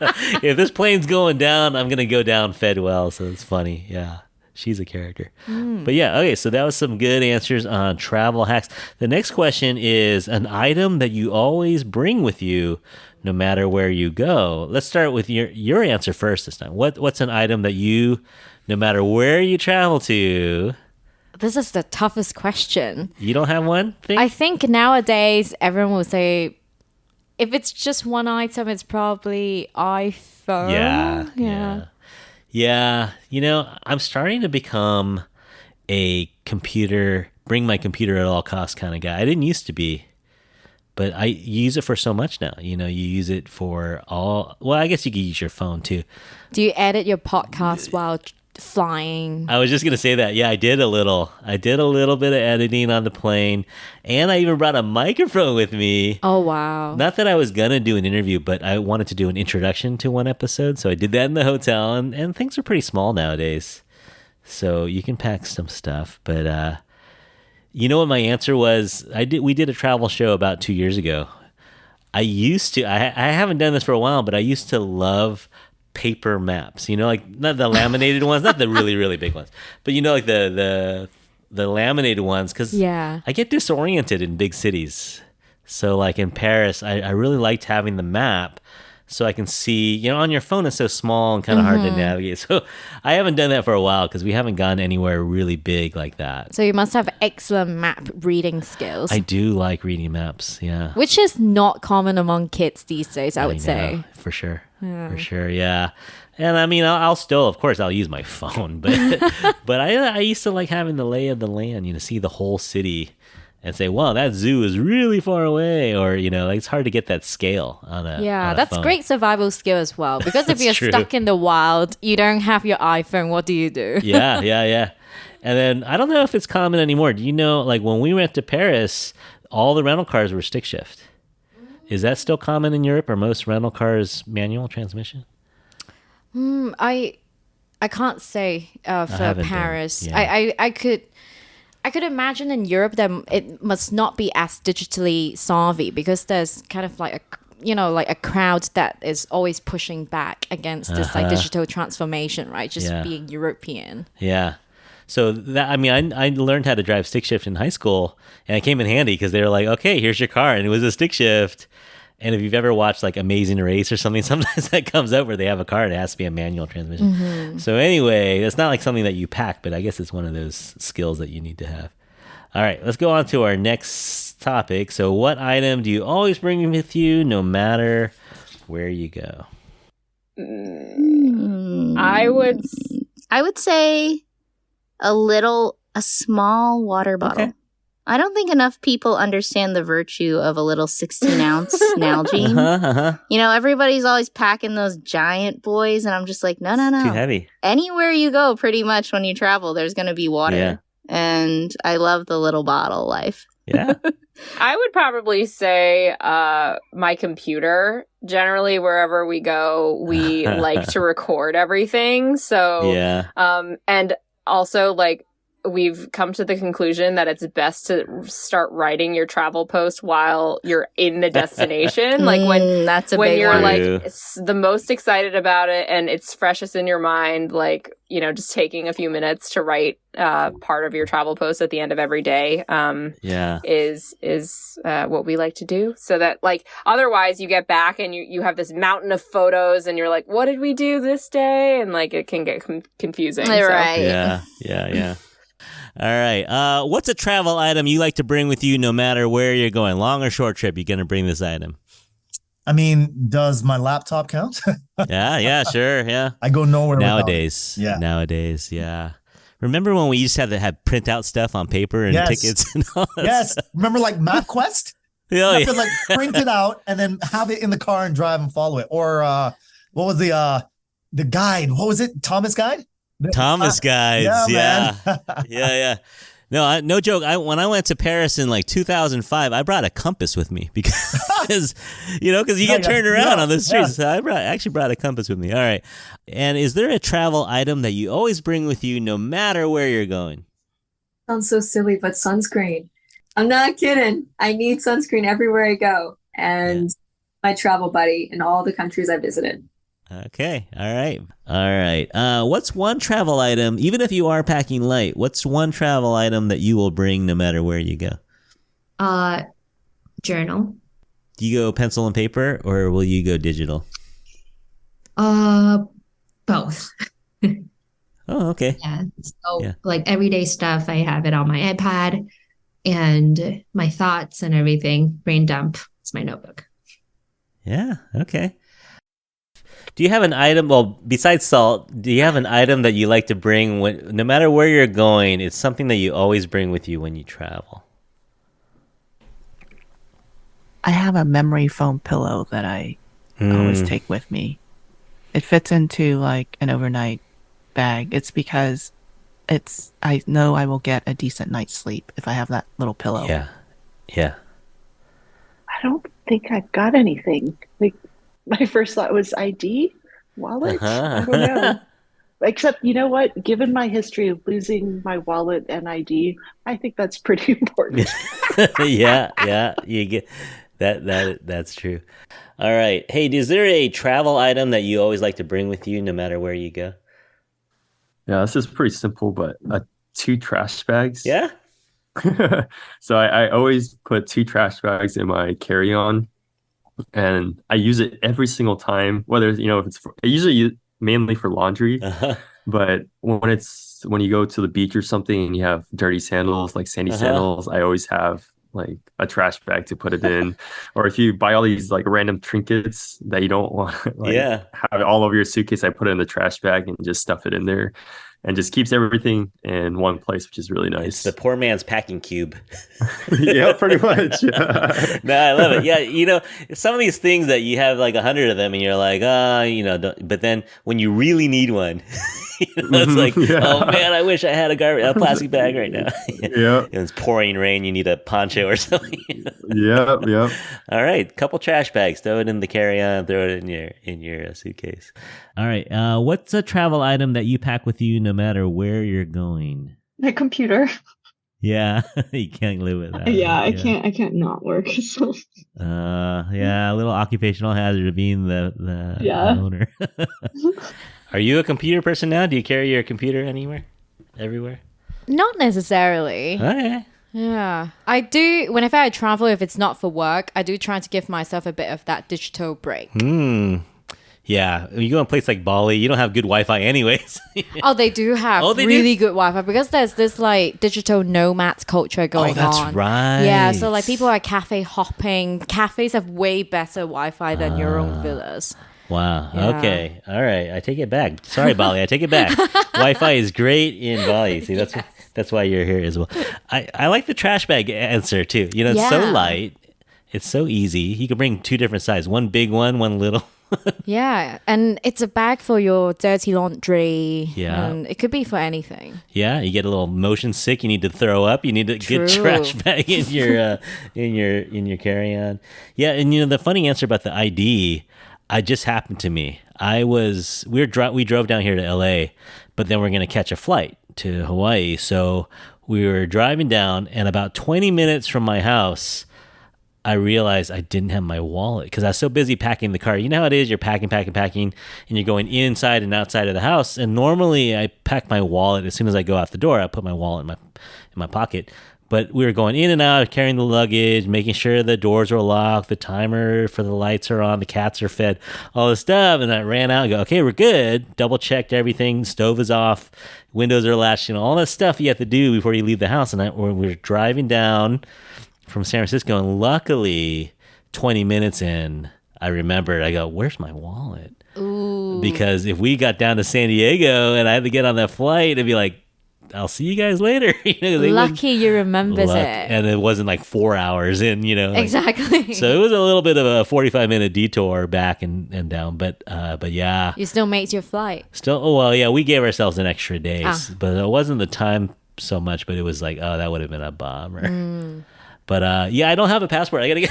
If this plane's going down, I'm going to go down fed well. So it's funny. Yeah, she's a character. But okay, so that was some good answers on travel hacks. The next question is an item that you always bring with you no matter where you go. Let's start with your answer first this time. What's an item that you, no matter where you travel to... This is the toughest question. You don't have one thing? I think nowadays everyone will say... If it's just one item, it's probably iPhone. Yeah. You know, I'm starting to become a bring my computer at all costs kind of guy. I didn't used to be, but I use it for so much now. You know, you use it for I guess you could use your phone too. Do you edit your podcast while flying? I was just gonna say that. Yeah, I did a little bit of editing on the plane, and I even brought a microphone with me. Oh wow. Not that I was gonna do an interview, but I wanted to do an introduction to one episode, so I did that in the hotel, and things are pretty small nowadays, so you can pack some stuff. But you know what my answer was? We did a travel show about 2 years ago. I haven't done this for a while, but I used to love paper maps, you know, like not the laminated ones, not the really, really big ones, but you know, like the laminated ones, because I get disoriented in big cities. So like in Paris, I really liked having the map so I can see, you know, on your phone it's so small and kind of hard to navigate. So I haven't done that for a while because we haven't gone anywhere really big like that. So you must have excellent map reading skills. I do like reading maps, yeah. Which is not common among kids these days, I would say. For sure. Yeah. For sure, yeah. And I mean, I'll still, of course, I'll use my phone, but I used to like having the lay of the land, you know, see the whole city and say, wow, that zoo is really far away, or, you know, like it's hard to get that scale on a that's phone. Great survival skill as well, because if you're stuck in the wild, you don't have your iPhone, what do you do? Yeah. And then I don't know if it's common anymore. Do you know, like when we went to Paris, all the rental cars were stick shift. Is that still common in Europe? Are most rental cars manual transmission? I can't say for Paris. Yeah. I could imagine in Europe that it must not be as digitally savvy, because there's kind of like a crowd that is always pushing back against this like digital transformation, right? Just being European. Yeah. So that, I mean, I learned how to drive stick shift in high school, and it came in handy because they were like, okay, here's your car. And it was a stick shift. And if you've ever watched like Amazing Race or something, sometimes that comes up where they have a car and it has to be a manual transmission. So anyway, it's not like something that you pack, but I guess it's one of those skills that you need to have. All right, let's go on to our next topic. So what item do you always bring with you no matter where you go? I would say a small water bottle. Okay. I don't think enough people understand the virtue of a little 16-ounce Nalgene. You know, everybody's always packing those giant boys, and I'm just like, no. Too heavy. Anywhere you go, pretty much when you travel, there's going to be water. Yeah. And I love the little bottle life. Yeah. I would probably say my computer. Generally, wherever we go, we like to record everything. So, and also like, we've come to the conclusion that it's best to start writing your travel post while you're in the destination. Like when you're one. like the most excited about it and it's freshest in your mind, like, you know, just taking a few minutes to write part of your travel post at the end of every day is what we like to do. So that like otherwise you get back and you have this mountain of photos and you're like, what did we do this day? And like it can get confusing. Right. Yeah. All right. What's a travel item you like to bring with you no matter where you're going? Long or short trip, you're going to bring this item? I mean, does my laptop count? Yeah, sure, yeah. I go nowhere nowadays. Without it. Yeah. Nowadays, yeah. Remember when we used to have printout stuff on paper and tickets and all that Yes. stuff? Remember like MapQuest? You have to like print it out and then have it in the car and drive and follow it. Or what was the guide? What was it? Thomas Guide? Thomas Guides. Yeah. Yeah. No, no joke. When I went to Paris in like 2005, I brought a compass with me because you get turned around on the streets. So I actually brought a compass with me. All right. And is there a travel item that you always bring with you no matter where you're going? Sounds so silly, but sunscreen. I'm not kidding. I need sunscreen everywhere I go. And my travel buddy in all the countries I visited. Okay. All right. What's one travel item, even if you are packing light, what's one travel item that you will bring no matter where you go? Journal. Do you go pencil and paper or will you go digital? Both. Oh, okay. Yeah. So like everyday stuff, I have it on my iPad and my thoughts and everything. Brain dump. It's my notebook. Yeah. Okay. Do you have an item, besides salt, do you have an item that you like to bring no matter where you're going, it's something that you always bring with you when you travel? I have a memory foam pillow that I always take with me. It fits into like an overnight bag. It's because I know I will get a decent night's sleep if I have that little pillow. Yeah. I don't think I've got anything. Like, my first thought was ID, wallet. I don't know. Except, you know what? Given my history of losing my wallet and ID, I think that's pretty important. Yeah. You get that's true. All right. Hey, is there a travel item that you always like to bring with you no matter where you go? Yeah, this is pretty simple, but 2 trash bags. Yeah. So I always put 2 trash bags in my carry-on. And I use it every single time, whether if it's I usually mainly for laundry, but when you go to the beach or something and you have dirty sandals, like sandy sandals, I always have like a trash bag to put it in. Or if you buy all these like random trinkets that you don't want have it all over your suitcase, I put it in the trash bag and just stuff it in there. And just keeps everything in one place, which is really nice. It's the poor man's packing cube. Yeah, pretty much. Yeah. No, I love it. Yeah, some of these things that you have like 100 of them and you're like, but then when you really need one, it's like, oh man, I wish I had a plastic bag right now. Yeah. It's pouring rain, you need a poncho or something. Yeah. All right, couple trash bags, throw it in the carry-on, throw it in your suitcase. All right, what's a travel item that you pack with you no matter where you're going? My computer. Yeah, you can't live with that. Yeah, I can't not work. So. A little occupational hazard of being the owner. Are you a computer person now? Do you carry your computer everywhere? Not necessarily. Okay. Yeah. I do, whenever I travel, if it's not for work, I do try to give myself a bit of that digital break. Yeah. When you go to a place like Bali, you don't have good Wi-Fi anyways. Oh, they do have really good Wi-Fi because there's this like digital nomads culture going on. Oh, that's right. Yeah. So like people are cafe hopping. Cafes have way better Wi-Fi than your own villas. Wow. Yeah. Okay. All right. I take it back. Sorry, Bali. I take it back. Wi-Fi is great in Bali. See, that's why you're here as well. I like the trash bag answer too. It's so light. It's so easy. You can bring 2 different sizes. One big one little. Yeah. And it's a bag for your dirty laundry. Yeah. And it could be for anything. Yeah. You get a little motion sick. You need to throw up. You need to get trash bag in your in your carry-on. Yeah. And the funny answer about the ID, it just happened to me. We drove down here to LA, but then we're going to catch a flight to Hawaii. So we were driving down, and about 20 minutes from my house, I realized I didn't have my wallet because I was so busy packing the car. You know how it is? You're packing, and you're going inside and outside of the house. And normally I pack my wallet as soon as I go out the door. I put my wallet in my pocket. But we were going in and out, carrying the luggage, making sure the doors were locked, the timer for the lights are on, the cats are fed, all this stuff. And I ran out and go, okay, we're good. Double checked everything. Stove is off. Windows are latched. All that stuff you have to do before you leave the house. And we were driving down from San Francisco. And luckily, 20 minutes in, I remembered, I go, where's my wallet? Ooh. Because if we got down to San Diego and I had to get on that flight, it'd be like, I'll see you guys later. Lucky you remembers it. And it wasn't like 4 hours in, Exactly. So it was a little bit of a 45-minute detour back and down. But yeah. You still made your flight. We gave ourselves an extra day. But it wasn't the time so much, but it was like, oh, that would have been a bummer. But I don't have a passport. I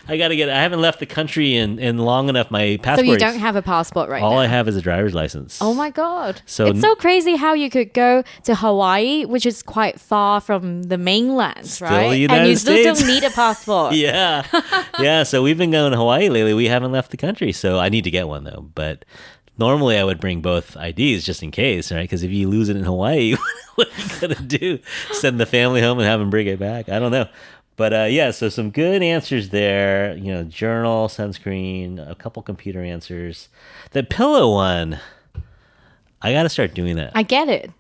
haven't left the country in long enough. My passport. So you don't have a passport right now? All I have is a driver's license. Oh my God. So it's so crazy how you could go to Hawaii, which is quite far from the mainland, right? And you still don't need a passport. Yeah. So we've been going to Hawaii lately. We haven't left the country. So I need to get one though. But normally I would bring both IDs just in case, right? Because if you lose it in Hawaii, what are you going to do? Send the family home and have them bring it back? I don't know. But so some good answers there. Journal, sunscreen, a couple computer answers. The pillow one, I got to start doing that. I get it.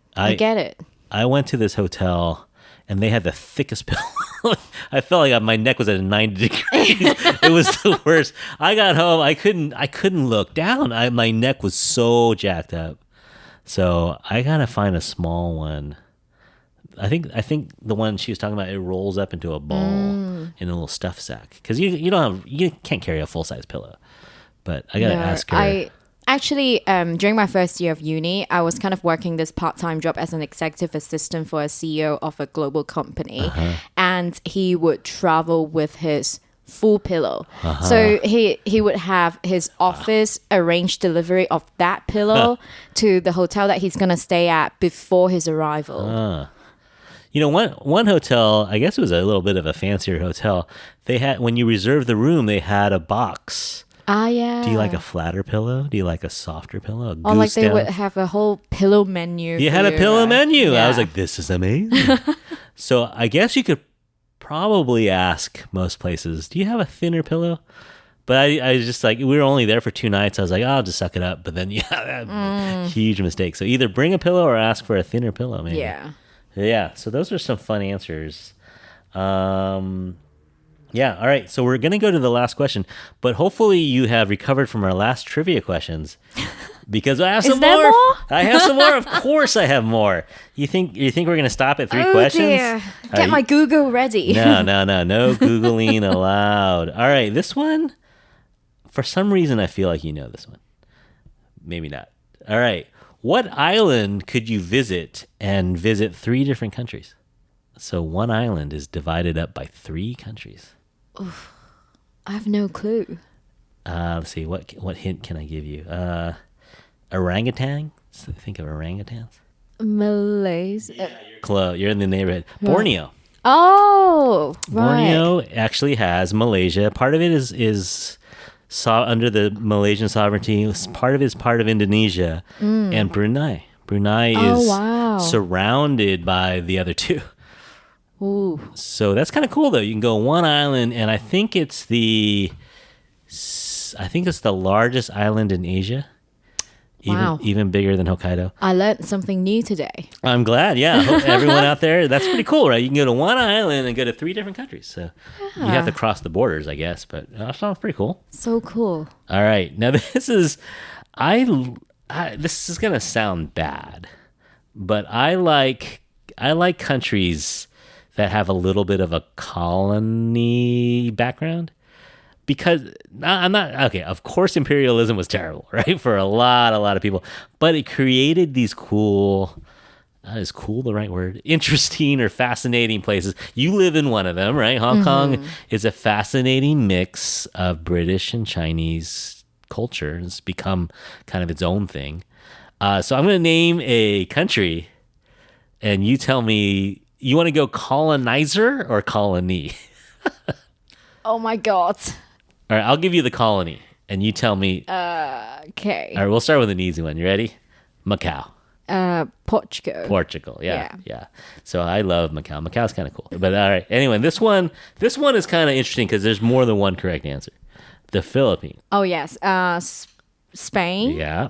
I went to this hotel and they had the thickest pillow. I felt like my neck was at 90 degrees. It was the worst. I got home. I couldn't look down. My neck was so jacked up. So I got to find a small one. I think the one she was talking about, it rolls up into a ball in a little stuff sack, because you can't carry a full size pillow. But I gotta ask her. I actually during my first year of uni, I was kind of working this part-time job as an executive assistant for a CEO of a global company, and he would travel with his full pillow. So he would have his office arrange delivery of that pillow to the hotel that he's gonna stay at before his arrival. One hotel, I guess it was a little bit of a fancier hotel. They had, when you reserved the room, they had a box. Yeah. Do you like a flatter pillow? Do you like a softer pillow? Or like they would have a whole pillow menu. You had a pillow menu. Yeah. I was like, this is amazing. So I guess you could probably ask most places, do you have a thinner pillow? But I was just like, we were only there for 2 nights. I was like, I'll just suck it up. But then, huge mistake. So either bring a pillow or ask for a thinner pillow, maybe. Yeah, so those are some fun answers. All right. So we're going to go to the last question, but hopefully you have recovered from our last trivia questions, because I have some more. I have some more. Of course I have more. You think we're going to stop at 3 questions? Dear. Get my Google ready. No Googling allowed. All right, this one, for some reason I feel like you know this one. Maybe not. All right. What island could you visit and visit 3 different countries? So one island is divided up by 3 countries. Oof, I have no clue. Let's see. What hint can I give you? Orangutan? So think of orangutans. Malaysia. Close. You're in the neighborhood. Borneo. Oh, right. Borneo actually has Malaysia. Part of it is under the Malaysian sovereignty. Part of it is part of Indonesia and Brunei. Brunei is surrounded by the other 2. Ooh. So that's kind of cool, though. You can go one island, and I think it's the largest island in Asia. Even bigger than Hokkaido. I learned something new today. I'm glad. Yeah, everyone out there, that's pretty cool, right? You can go to one island and go to 3 different countries. So you have to cross the borders, I guess, but that sounds pretty cool. So cool. All right, now this is this is gonna sound bad, but I like countries that have a little bit of a colony background. Because I'm not okay. Of course, imperialism was terrible, right, for a lot of people. But it created these cool. Is cool the right word? Interesting or fascinating places. You live in one of them, right? Hong Kong is a fascinating mix of British and Chinese culture. It's become kind of its own thing. So I'm going to name a country, and you tell me, you want to go colonizer or colony? Oh my God. All right, I'll give you the colony, and you tell me. Okay. All right, we'll start with an easy one. You ready? Macau. Portugal. Yeah. So I love Macau. Macau's kind of cool. But all right. Anyway, this one is kind of interesting because there's more than one correct answer. The Philippines. Oh yes. Spain. Yeah.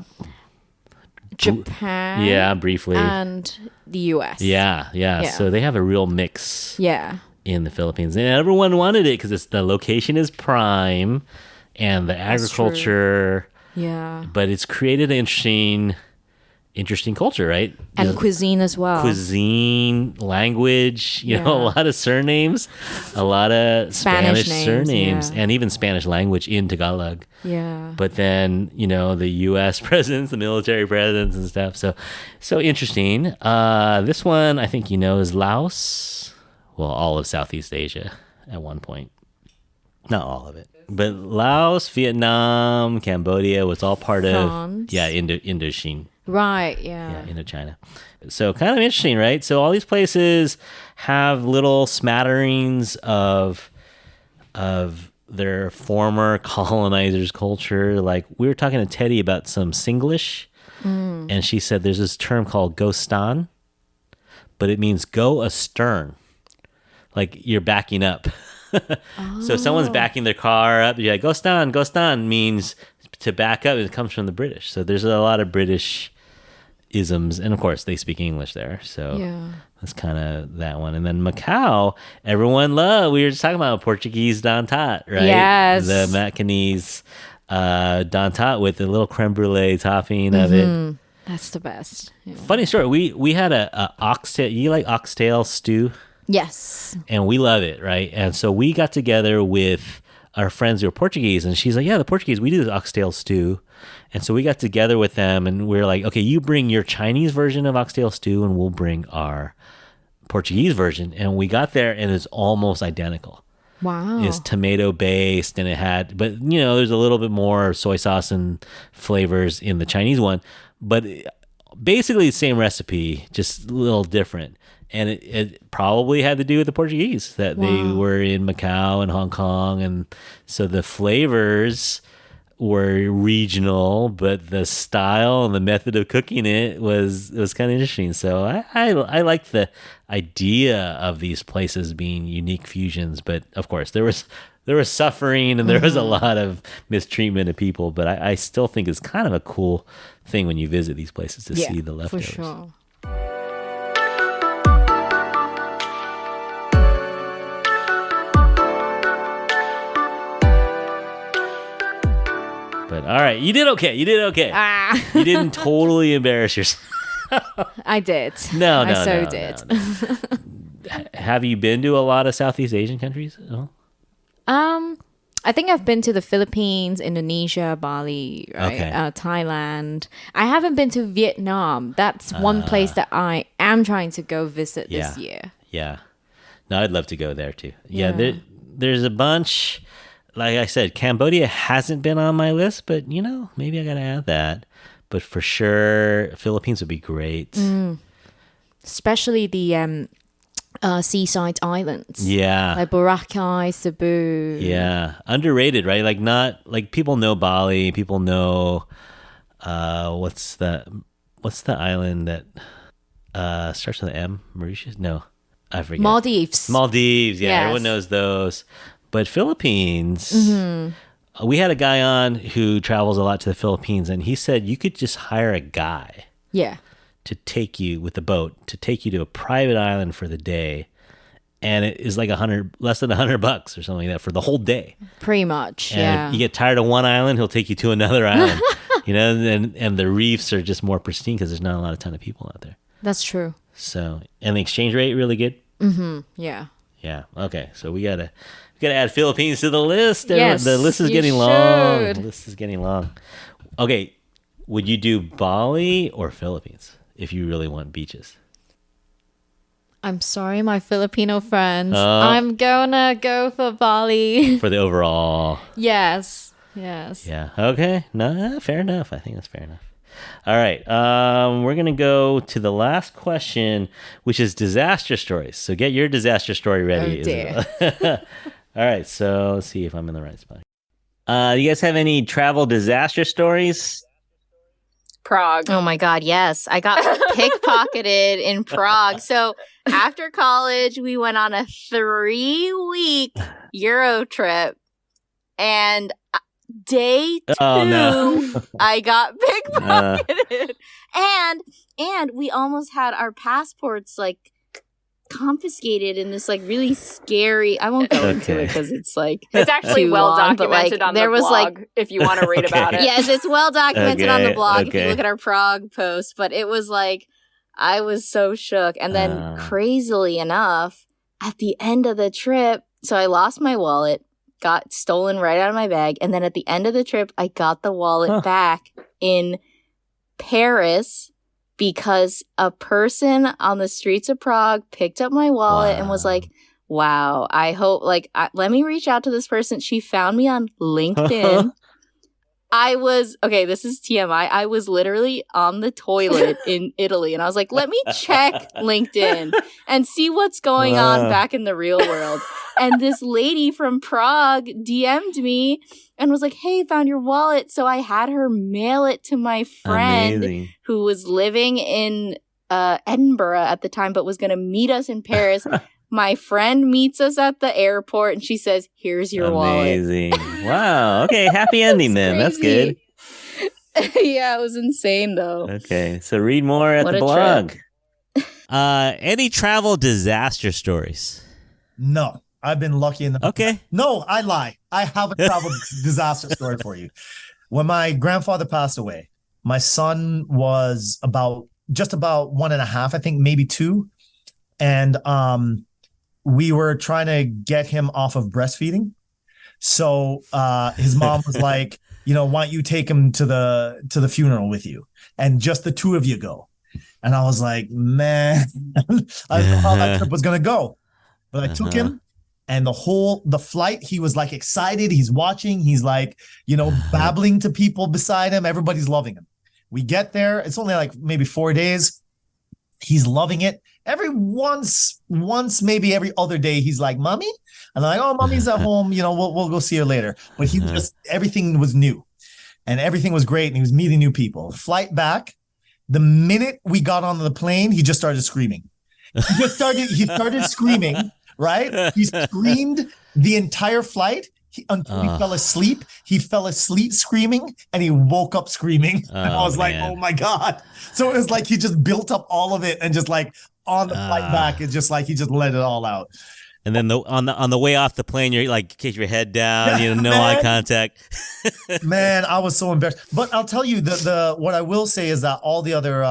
Japan. Yeah, briefly. And the US. Yeah. So they have a real mix. Yeah. In the Philippines, and everyone wanted it because the location is prime. and the agriculture. Yeah. But it's created an interesting culture, right? And cuisine as well. Cuisine, language, you know, a lot of surnames, a lot of Spanish names, surnames, and even Spanish language in Tagalog. Yeah. But then, you know, the U.S. presence, the military presence and stuff. So interesting. This one, I think you know, is Laos. Well, all of Southeast Asia at one point. Not all of it. But Laos, Vietnam, Cambodia was all part France. of Indochine. Right, yeah. Yeah, Indochina. So kind of interesting, right? So all these places have little smatterings of their former colonizers' culture. Like we were talking to Teddy about some Singlish, and she said there's this term called "ghostan," but it means go astern, like you're backing up. So if someone's backing their car up, you're like, ghostan means to back up. It comes from the British. So there's a lot of British isms. And of course, they speak English there. So that's kind of that one. And then Macau, everyone loved. We were just talking about Portuguese dantat, right? Yes. The Macanese dantat with the little creme brulee topping of it. That's the best. Yeah. Funny story. We had a oxtail. You like oxtail stew? Yes. And we love it, right? And so we got together with our friends who are Portuguese, and she's like, yeah, the Portuguese, we do this oxtail stew. And so we got together with them, and we're like, okay, you bring your Chinese version of oxtail stew, and we'll bring our Portuguese version. And we got there, and it's almost identical. Wow. It's tomato-based, and it had, but, you know, there's a little bit more soy sauce and flavors in the Chinese one. But basically the same recipe, just a little different. And it probably had to do with the Portuguese, that they were in Macau and Hong Kong. And so the flavors were regional, but the style and the method of cooking it was kind of interesting. So I like the idea of these places being unique fusions. But of course, there was suffering and there was a lot of mistreatment of people. But I still think it's kind of a cool thing when you visit these places to see the leftovers. For sure. But all right, you did okay. You didn't totally embarrass yourself. I did. No, I did. No. Have you been to a lot of Southeast Asian countries? No? I think I've been to the Philippines, Indonesia, Bali, right? Okay. Thailand. I haven't been to Vietnam. That's one place that I am trying to go visit this year. Yeah. No, I'd love to go there too. Yeah, there's a bunch. Like I said, Cambodia hasn't been on my list, but, you know, maybe I got to add that. But for sure, Philippines would be great. Especially the seaside islands. Yeah. Like Boracay, Cebu. Yeah. Underrated, right? Like not, like people know Bali, people know, what's the island that starts with an M? Mauritius? No, I forget. Maldives. Yeah. Yes. Everyone knows those. But Philippines, we had a guy on who travels a lot to the Philippines, and he said you could just hire a guy to take you with a boat, to take you to a private island for the day, and it is like less than $100 or something like that for the whole day. Pretty much, and if you get tired of one island, he'll take you to another island, you know, and the reefs are just more pristine because there's not a ton of people out there. That's true. So, and the exchange rate really good? Yeah. Yeah. Okay. So we gotta add Philippines to the list. Yes, the list is getting long. The list is getting long. Okay. Would you do Bali or Philippines if you really want beaches? I'm sorry, my Filipino friends. I'm gonna go for Bali. For the overall. Yes. Yeah. Okay. No, fair enough. I think that's fair enough. All right. We're going to go to the last question, which is disaster stories. So get your disaster story ready. Oh, dear. All right. So let's see if I'm in the right spot. Do you guys have any travel disaster stories? Prague. Oh my God, yes. I got pickpocketed in Prague. So after college, we went on a 3-week Euro trip. And day 2, I got pickpocketed. And we almost had our passports like confiscated in this like really scary. I won't go into it because it's like it's actually well long, documented on the blog if you want to read about it. Yes, it's well documented on the blog if you look at our Prague post. But it was like I was so shook, and then crazily enough, at the end of the trip, so I lost my wallet, got stolen right out of my bag, and then at the end of the trip, I got the wallet back in Paris. Because a person on the streets of Prague picked up my wallet and was like, wow, I hope, like, let me reach out to this person. She found me on LinkedIn. This is TMI. I was literally on the toilet in Italy. And I was like, let me check LinkedIn and see what's going on back in the real world. And this lady from Prague DM'd me and was like, hey, found your wallet. So I had her mail it to my friend who was living in Edinburgh at the time, but was going to meet us in Paris. My friend meets us at the airport and she says, here's your wallet. Amazing. Wow. Okay. Happy ending then. That's good. Yeah, it was insane though. Okay. So read more at the blog. Any travel disaster stories? No. I've been lucky enough. Okay. No, I lie. I have a travel disaster story for you. When my grandfather passed away, my son was just about 1.5, I think, maybe 2. And we were trying to get him off of breastfeeding. So his mom was like, why don't you take him to the funeral with you? And just the 2 of you go. And I was like, man, I don't know how that trip was going to go. But I took him. And the flight, he was like excited. He's watching. He's like, babbling to people beside him. Everybody's loving him. We get there. It's only like maybe 4 days. He's loving it. Every once, maybe every other day, he's like, Mommy? And I'm like, oh, Mommy's at home. We'll go see her later. But he everything was new and everything was great. And he was meeting new people. Flight back. The minute we got on the plane, he just started screaming. He started screaming. Right? He screamed the entire flight until he fell asleep. He fell asleep screaming and he woke up screaming. And I was like, oh my God. So it was like he just built up all of it and just like on the flight back, it's just like he just let it all out. And then on the way off the plane, you're like, keep your head down, no eye contact. Man, I was so embarrassed. But I'll tell you the what I will say is that all the other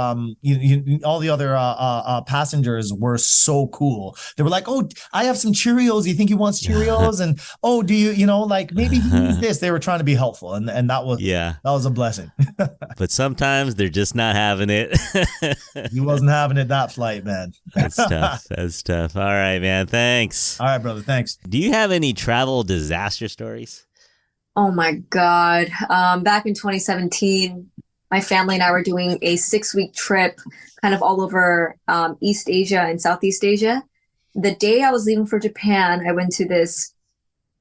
passengers were so cool. They were like, "Oh, I have some Cheerios. You think he wants Cheerios?" And oh, do you like maybe he needs this? They were trying to be helpful, and that was a blessing. But sometimes they're just not having it. He wasn't having it that flight, man. That's tough. All right, man. Thanks. All right, brother. Thanks. Do you have any travel disaster stories? Oh my God. Back in 2017, my family and I were doing a 6-week trip kind of all over East Asia and Southeast Asia. The day I was leaving for Japan, I went to this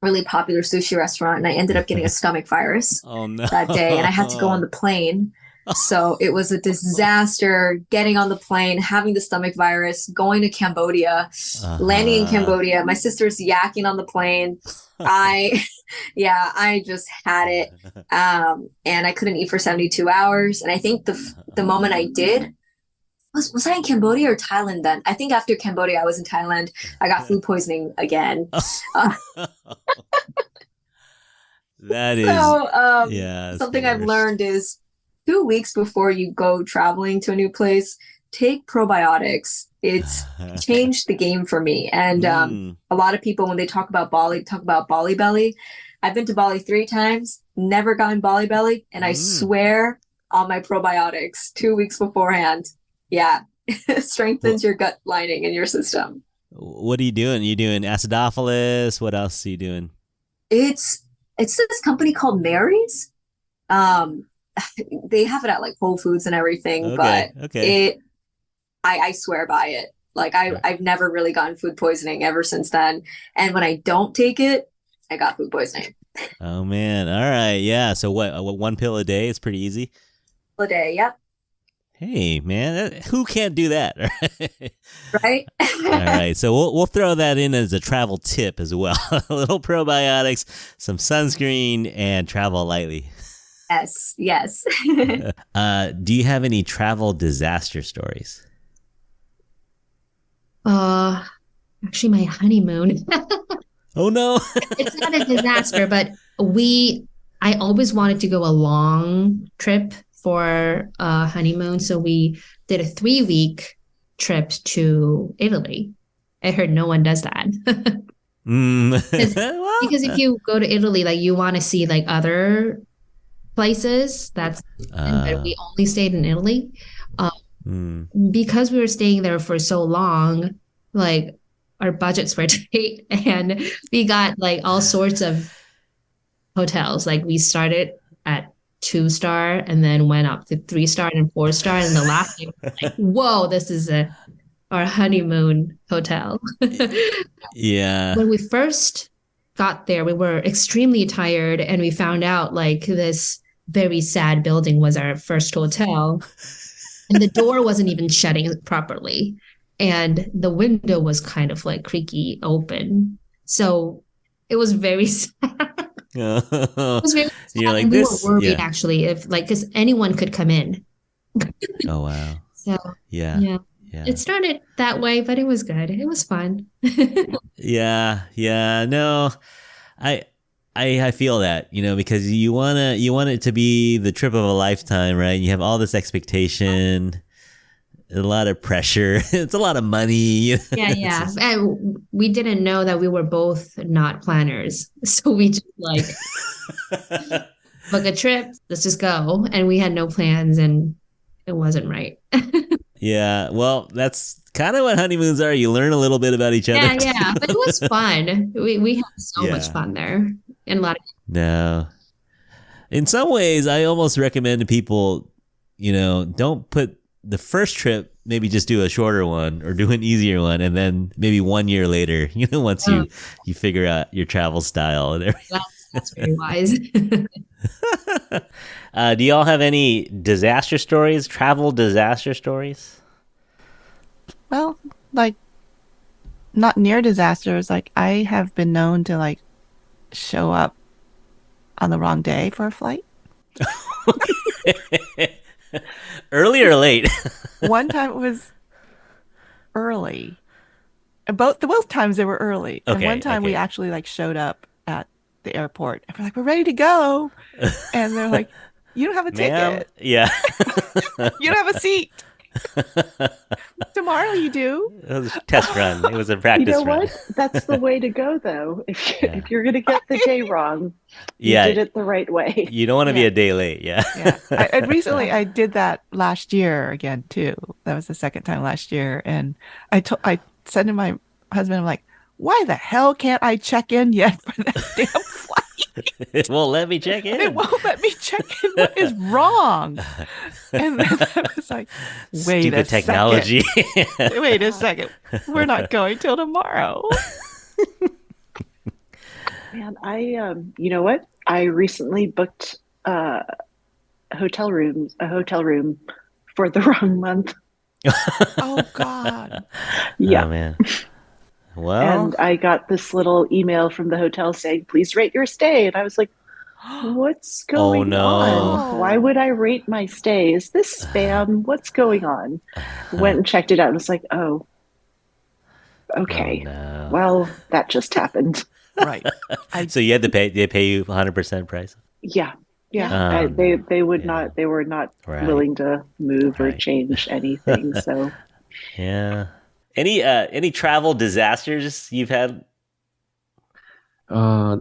really popular sushi restaurant and I ended up getting a stomach virus that day. And I had to go on the plane. So it was a disaster getting on the plane, having the stomach virus, going to Cambodia, landing in Cambodia. My sister's yakking on the plane. I just had it. And I couldn't eat for 72 hours. And I think the moment I did, was I in Cambodia or Thailand then? I think after Cambodia, I was in Thailand. I got food poisoning again. That is something I've learned is 2 weeks before you go traveling to a new place, take probiotics. It's changed the game for me. And a lot of people, when they talk about Bali, talk about Bali belly. I've been to Bali 3 times, never gotten Bali belly. And I swear on my probiotics 2 weeks beforehand. Yeah, it strengthens your gut lining in your system. What are you doing? You doing acidophilus? What else are you doing? It's this company called Mary's. They have it at like Whole Foods and everything, I swear by it. Like I've never really gotten food poisoning ever since then. And when I don't take it, I got food poisoning. Oh man. All right. Yeah. So what 1 pill a day is pretty easy. A day. Yep. Hey man, who can't do that? Right. All right. So we'll throw that in as a travel tip as well. A little probiotics, some sunscreen, and travel lightly. Yes. Do you have any travel disaster stories? Actually, my honeymoon. Oh no. It's not a disaster, but I always wanted to go a long trip for a honeymoon. So we did a 3-week trip to Italy. I heard no one does that. Because if you go to Italy, like you want to see like other places, but we only stayed in Italy. Because we were staying there for so long, like our budgets were tight, and we got like all sorts of hotels. Like we started at 2-star and then went up to 3-star and 4-star, and the last thing was like, whoa, this is our honeymoon hotel. Yeah. When we first got there, we were extremely tired, and we found out like this very sad building was our first hotel, and the door wasn't even shutting properly, and the window was kind of like creaky open. So it was very sad. It was very sad. You're like, and this, we were worried actually, if like, because anyone could come in. Oh wow. So yeah. It started that way, but it was good. It was fun. Yeah. No, I feel that, because you want it to be the trip of a lifetime, right? You have all this expectation, a lot of pressure. It's a lot of money. Yeah. And we didn't know that we were both not planners. So we just like book a trip, let's just go. And we had no plans, and it wasn't right. Yeah, well, that's kind of what honeymoons are. You learn a little bit about each other. Yeah, but it was fun. We had so much fun there, and a lot of. No, in some ways, I almost recommend to people, don't put the first trip. Maybe just do a shorter one or do an easier one, and then maybe 1 year later, once you figure out your travel style and everything. That's very wise. Do y'all have any disaster stories, travel disaster stories? Well, like, not near disasters. Like, I have been known to, like, show up on the wrong day for a flight. Early or late? One time it was early. Both times they were early. Okay, and one time we actually, like, showed up at the airport, and we're like, we're ready to go. And they're like, you don't have a ticket. Yeah. You don't have a seat. Tomorrow you do. It was a test run. It was a practice run. What? That's the way to go, though. If you're going to get the day wrong, you did it the right way. You don't want to be a day late. Yeah. And recently I did that last year again, too. That was the second time last year. And I said to my husband, I'm like, why the hell can't I check in yet for that damn flight? It won't let me check in. It won't let me check in. What is wrong? And then I was like, wait Stupid a technology. second. Wait a second. We're not going till tomorrow. Man, you know what? I recently booked a hotel room for the wrong month. Oh, God. Yeah. Oh, man. Well, and I got this little email from the hotel saying, please rate your stay. And I was like, what's going on? Why would I rate my stay? Is this spam? What's going on? Went and checked it out and was like, oh, okay. Oh, no. Well, that just happened. Right. So you had to pay, they pay you 100% price? Yeah. They were not willing to move or change anything. So yeah. Any travel disasters you've had? I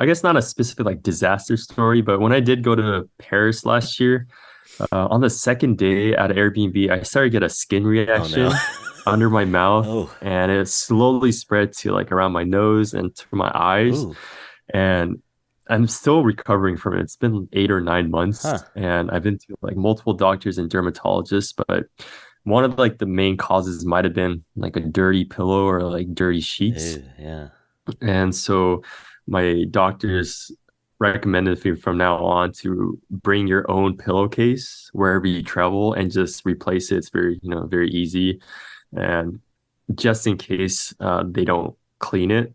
guess not a specific like disaster story, but when I did go to Paris last year, on the second day at Airbnb, I started to get a skin reaction under my mouth, and it slowly spread to like around my nose and to my eyes. Ooh. And I'm still recovering from it. It's been 8 or 9 months, and I've been to like multiple doctors and dermatologists, but one of like the main causes might have been like a dirty pillow or like dirty sheets. Ew, yeah. And so my doctors recommended me from now on to bring your own pillowcase wherever you travel and just replace it. It's very, very easy. And just in case they don't clean it.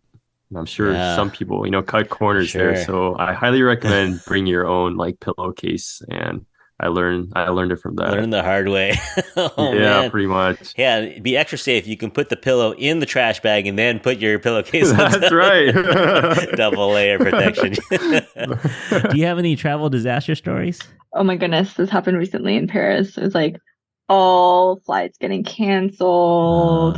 I'm sure some people, cut corners there. So I highly recommend bring your own like pillowcase and I learned it from that. Learn the hard way. Yeah, man. Pretty much. Yeah, be extra safe. You can put the pillow in the trash bag and then put your pillowcase on That's top. right. Double layer protection. Do you have any travel disaster stories? Oh my goodness, this happened recently in Paris. It was like all flights getting canceled.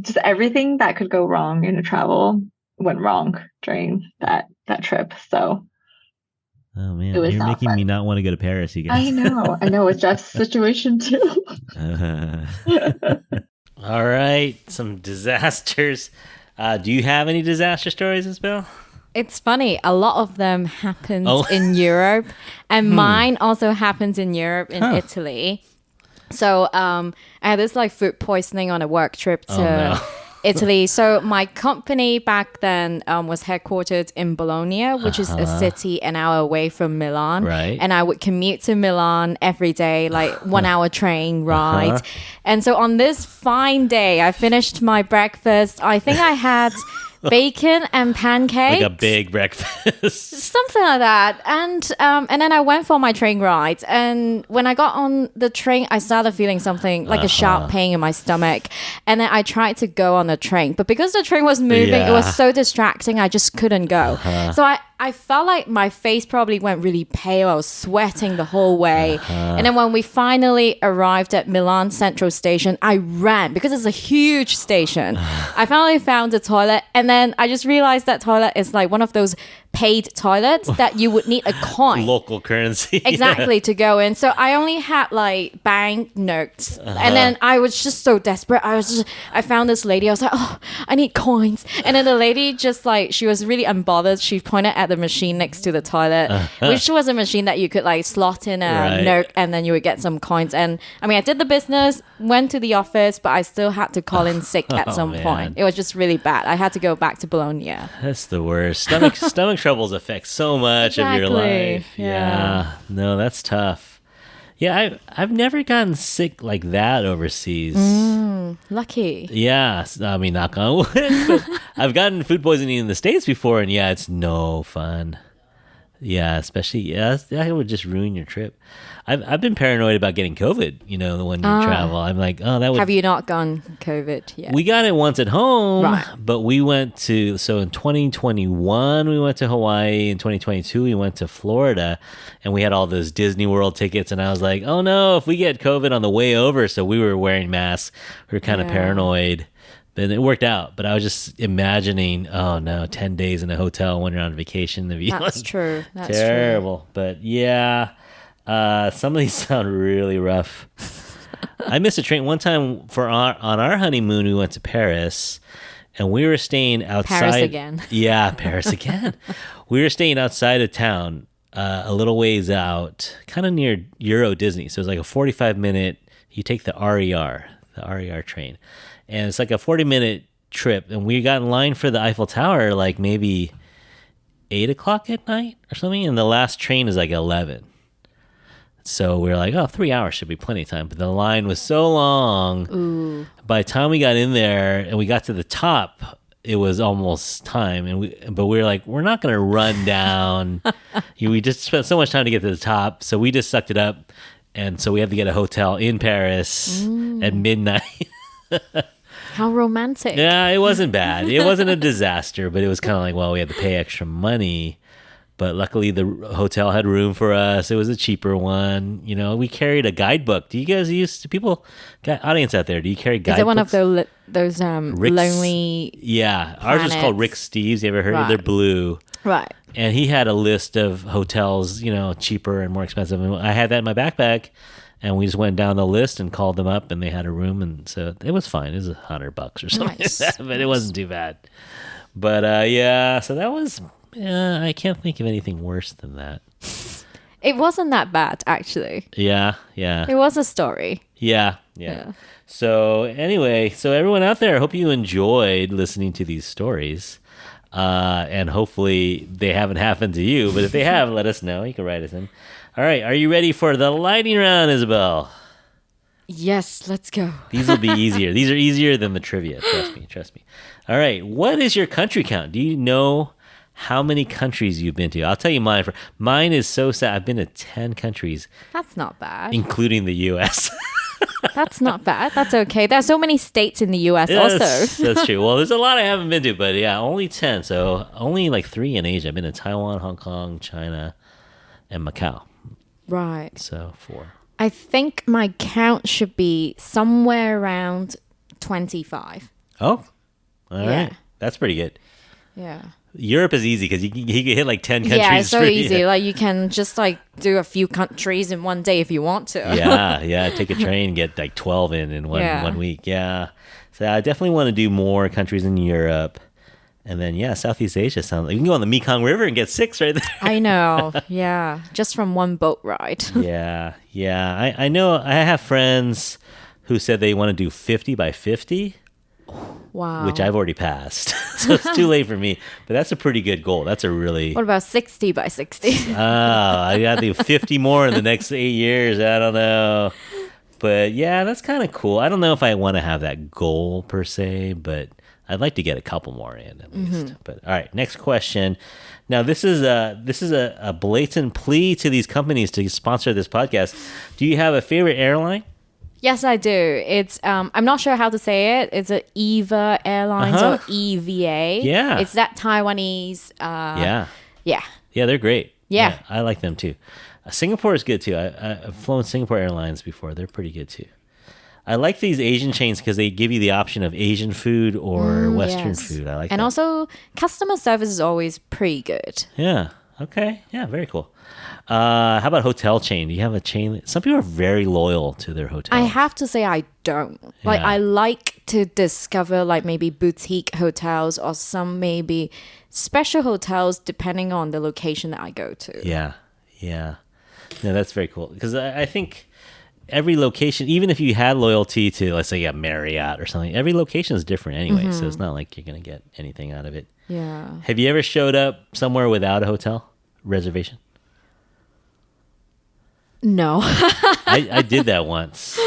Just everything that could go wrong in a travel went wrong during that trip. So oh man, you're making me not want to go to Paris, you guys. I know. It's Jeff's situation too. All right, some disasters. Do you have any disaster stories, Isabel? It's funny. A lot of them happened in Europe, and mine also happens in Europe, in Italy. So I had this like food poisoning on a work trip to Italy. So my company back then was headquartered in Bologna, which is a city an hour away from Milan. Right. And I would commute to Milan every day, like 1 hour train ride. And so on this fine day, I finished my breakfast. I think I had bacon and pancakes, like a big breakfast, something like that. And then I went for my train ride. And when I got on the train, I started feeling something like a sharp pain in my stomach. And then I tried to go on the train, but because the train was moving, it was so distracting. I just couldn't go. So I felt like my face probably went really pale. I was sweating the whole way. And then when we finally arrived at Milan Central Station, I ran because it's a huge station. I finally found the toilet, and then I just realized that toilet is like one of those paid toilets that you would need a coin. Local currency. Exactly, to go in. So I only had like bank notes. And then I was just so desperate. I found this lady. I was like, oh, I need coins. And then the lady just like, she was really unbothered. She pointed at the machine next to the toilet, which was a machine that you could like slot in a note and then you would get some coins. And I mean, I did the business, went to the office, but I still had to call in sick at some point. It was just really bad. I had to go back to Bologna. That's the worst. Stomach troubles affect so much of your life. Yeah. No, that's tough. Yeah, I've never gotten sick like that overseas. Lucky. Yeah, I mean, knock on wood. But I've gotten food poisoning in the States before, and it's no fun. Yeah, especially, that would just ruin your trip. I've been paranoid about getting COVID, when you travel. I'm like, that would... Have you not gotten COVID yet? We got it once at home, but we went to... So in 2021, we went to Hawaii. In 2022, we went to Florida, and we had all those Disney World tickets, and I was like, oh no, if we get COVID on the way over, so we were wearing masks. We were kind of paranoid. But it worked out. But I was just imagining, 10 days in a hotel when you're on vacation. That's true. That's terrible. True. But yeah, some of these sound really rough. I missed a train one time on our honeymoon. We went to Paris, and we were staying outside. Paris again. Yeah, Paris again. We were staying outside of town, a little ways out, kind of near Euro Disney. So it was like a 45-minute. You take the RER train. And it's like a 40-minute trip. And we got in line for the Eiffel Tower like maybe 8 o'clock at night or something. And the last train is like 11. So we were like, 3 hours should be plenty of time. But the line was so long. Ooh. By the time we got in there and we got to the top, it was almost time. But we were like, we're not going to run down. We just spent so much time to get to the top. So we just sucked it up. And so we had to get a hotel in Paris at midnight. How romantic. Yeah, it wasn't bad. It wasn't a disaster, but it was kind of like, we had to pay extra money. But luckily, the hotel had room for us. It was a cheaper one. We carried a guidebook. Do you guys audience out there, do you carry guidebooks? Is it one of those lonely... Yeah, ours was called Rick Steves. You ever heard of? They're blue. Right. And he had a list of hotels, cheaper and more expensive. And I had that in my backpack. And we just went down the list and called them up, and they had a room, and so it was fine. It was $100 or something like that, but it wasn't too bad. But so that was. I can't think of anything worse than that. It wasn't that bad, actually. Yeah. It was a story. Yeah. So anyway, everyone out there, I hope you enjoyed listening to these stories. And hopefully they haven't happened to you, but if they have, let us know. You can write us in. All right, are you ready for the lightning round, Isabel? Yes, let's go. These will be easier. These are easier than the trivia. Trust me. All right, what is your country count? Do you know how many countries you've been to. I'll tell you mine. Mine is so sad. I've been to 10 countries. That's not bad. Including the U.S. That's not bad. That's okay. There's so many states in the U.S. also. That's true. Well, there's a lot I haven't been to, but yeah, only 10. So only like 3 in Asia. I've been to Taiwan, Hong Kong, China, and Macau. Right. So 4. I think my count should be somewhere around 25. Oh, all right. That's pretty good. Yeah. Europe is easy because you can hit like 10 countries. Yeah, it's so easy. Like you can just like do a few countries in one day if you want to. yeah. Take a train, get like 12 in one week. Yeah. So I definitely want to do more countries in Europe. And then, Southeast Asia sounds like you can go on the Mekong River and get 6 right there. I know. Yeah. Just from one boat ride. Yeah. I know I have friends who said they want to do 50 by 50. Wow. Which I've already passed. So it's too late for me. But that's a pretty good goal. That's a really... What about 60 by 60? I got to do 50 more in the next 8 years. I don't know. But yeah, that's kind of cool. I don't know if I want to have that goal per se, but I'd like to get a couple more in at least. But all right, next question. Now this is a blatant plea to these companies to sponsor this podcast. Do you have a favorite airline? Yes, I do. It's I'm not sure how to say it. It's a EVA Airlines or EVA. Yeah. It's that Taiwanese. Yeah, they're great. Yeah, I like them too. Singapore is good too. I've flown Singapore Airlines before. They're pretty good too. I like these Asian chains because they give you the option of Asian food or Western food. I like that. And also, customer service is always pretty good. Yeah. Okay. Yeah, very cool. How about hotel chain? Do you have a chain? Some people are very loyal to their hotels. I have to say I don't. Like, I like to discover like maybe boutique hotels or some maybe special hotels depending on the location that I go to. Yeah. No, that's very cool. Because I think every location, even if you had loyalty to, let's say, a Marriott or something, every location is different anyway. So it's not like you're going to get anything out of it. Yeah. Have you ever showed up somewhere without a hotel reservation? No. I did that once.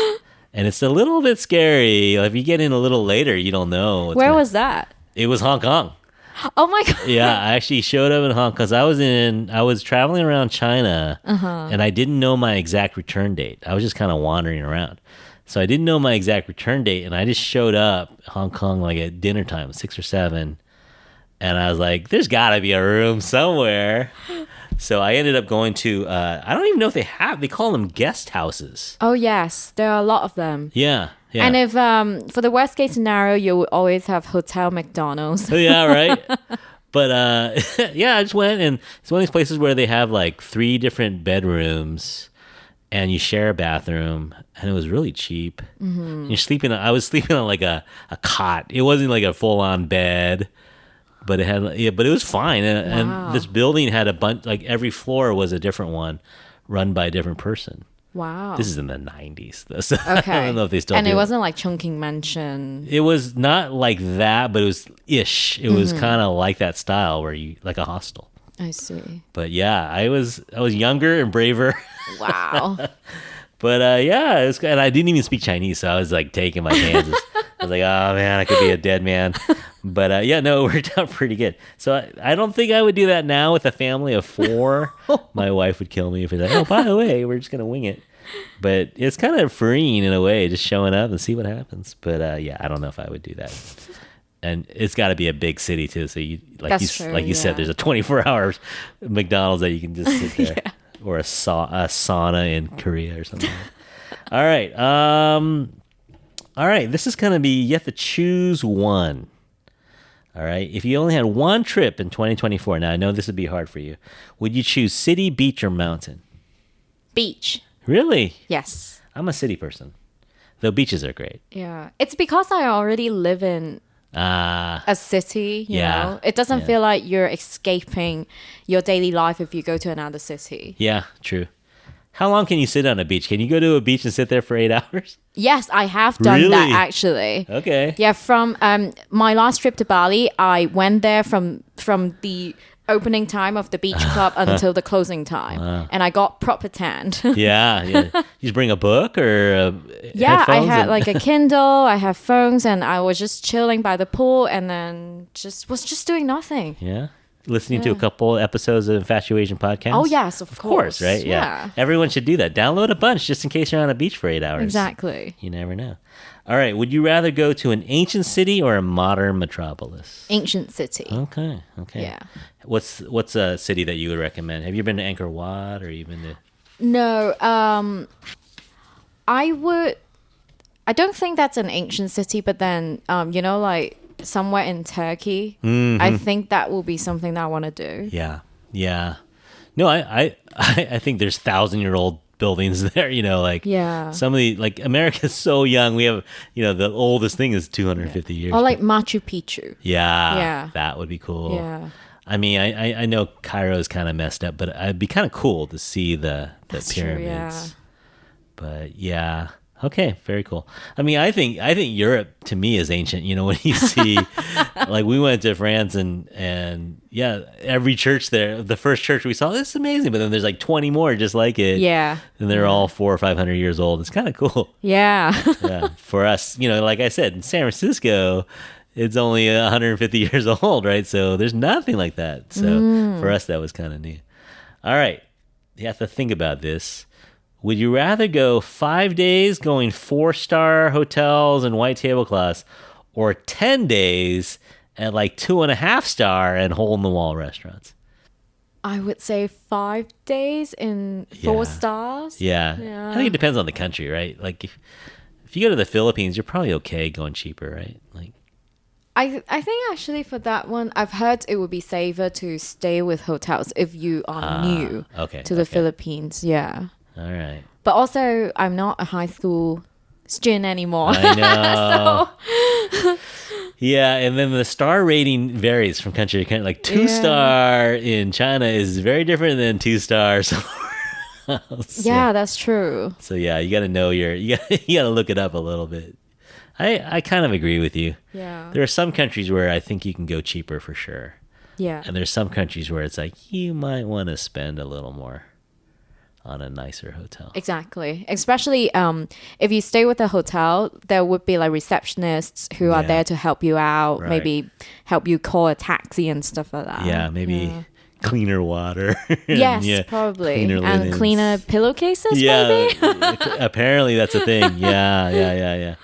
And it's a little bit scary. If you get in a little later, you don't know. Where was that? It was Hong Kong. Oh my God. Yeah, I actually showed up in Hong Kong because I was traveling around China and I didn't know my exact return date. I was just kind of wandering around. So I didn't know my exact return date and I just showed up Hong Kong like at dinner time, 6 or 7. And I was like, there's got to be a room somewhere. So I ended up going to, I don't even know if they call them guest houses. Oh, yes. There are a lot of them. Yeah. And if, for the worst case scenario, you will always have Hotel McDonald's. Yeah, right. But, I just went and it's one of these places where they have like 3 different bedrooms and you share a bathroom and it was really cheap. Mm-hmm. I was sleeping on like a cot. It wasn't like a full on bed. But it was fine, and this building had a bunch. Like every floor was a different one, run by a different person. Wow! This is in the 90s, though, so okay. I don't know if they still. And do it wasn't like Chungking Mansion. It was not like that, but it was ish. It was kind of like that style where you like a hostel. I see. But yeah, I was younger and braver. Wow. But it was, and I didn't even speak Chinese, so I was like taking my chances. I was like, oh man, I could be a dead man. But it worked out pretty good. So I don't think I would do that now with a family of 4. My wife would kill me if it's like, oh, by the way, we're just going to wing it. But it's kind of freeing in a way, just showing up and see what happens. But I don't know if I would do that. And it's got to be a big city too. So you said, there's a 24-hour McDonald's that you can just sit there. Yeah. Or a sauna in Korea or something. All right. This is going to be, you have to choose one. All right. If you only had one trip in 2024, now I know this would be hard for you. Would you choose city, beach, or mountain? Beach. Really? Yes. I'm a city person, though beaches are great. Yeah. It's because I already live in a city, you know. It doesn't feel like you're escaping your daily life if you go to another city. Yeah, true. How long can you sit on a beach? Can you go to a beach and sit there for 8 hours? Yes, I have done that actually. Okay. Yeah, from my last trip to Bali, I went there from the opening time of the beach club until the closing time. Wow. And I got proper tanned. Yeah. You just bring a book or I had like a Kindle, I have phones, and I was just chilling by the pool and then was just doing nothing. Yeah. listening to a couple episodes of Infatuasian podcast? Oh, yes, of course. Right? Yeah. Everyone should do that. Download a bunch just in case you're on a beach for 8 hours. Exactly. You never know. All right. Would you rather go to an ancient city or a modern metropolis? Ancient city. Okay. Yeah. What's a city that you would recommend? Have you been to Angkor Wat or you been to... No. I don't think that's an ancient city, but then, like somewhere in Turkey, I think that will be something that I want to do. Yeah. No, I think there's 1,000-year-old buildings there, some of the, like, America's so young. We have, the oldest thing is 250 years. Or like Machu Picchu. Yeah. That would be cool. Yeah. I mean, I know Cairo is kind of messed up, but it'd be kind of cool to see the pyramids. True, yeah. But yeah. Okay, very cool. I mean, I think Europe to me is ancient. When you see, like, we went to France and yeah, every church there, the first church we saw, this is amazing. But then there's like 20 more just like it. Yeah. And they're all 400 or 500 years old. It's kind of cool. Yeah. Yeah. For us, like I said, in San Francisco, it's only 150 years old, right? So there's nothing like that. So for us, that was kind of neat. All right, you have to think about this. Would you rather go 5 days going 4-star hotels and white tablecloths, or 10 days at like 2.5-star and hole-in-the-wall restaurants? I would say 5 days in 4 stars. Yeah. I think it depends on the country, right? Like if you go to the Philippines, you're probably okay going cheaper, right? Like, I think actually for that one, I've heard it would be safer to stay with hotels if you are new to the Philippines. Yeah. All right. But also, I'm not a high school student anymore. I know. Yeah, and then the star rating varies from country to country. Like 2-star in China is very different than 2-star somewhere else. Yeah, that's true. So yeah, you got to know you got to look it up a little bit. I kind of agree with you. Yeah. There are some countries where I think you can go cheaper for sure. Yeah. And there's some countries where it's like you might want to spend a little more on a nicer hotel. Exactly. Especially if you stay with a hotel, there would be like receptionists who are there to help you out, maybe help you call a taxi and stuff like that. Yeah, maybe cleaner water. Yes, probably. And cleaner pillowcases, maybe? Apparently that's a thing. Yeah.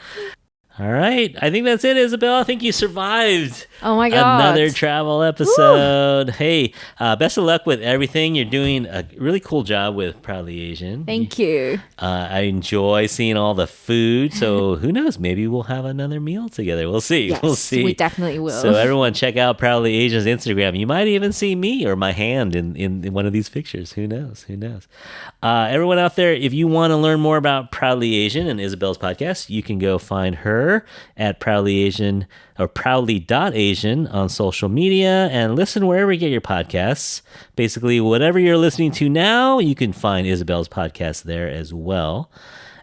All right. I think that's it, Isabel. I think you survived. Oh my God. Another travel episode. Woo! Hey, best of luck with everything. You're doing a really cool job with Proudly Asian. Thank you. I enjoy seeing all the food. So who knows? Maybe we'll have another meal together. We'll see. Yes, we'll see. We definitely will. So everyone check out Proudly Asian's Instagram. You might even see me or my hand in one of these pictures. Who knows? Everyone out there, if you want to learn more about Proudly Asian and Isabel's podcast, you can go find her at Proudly Asian or proudly.asian on social media and listen wherever you get your podcasts. Basically, whatever you're listening to now, you can find Isabel's podcast there as well.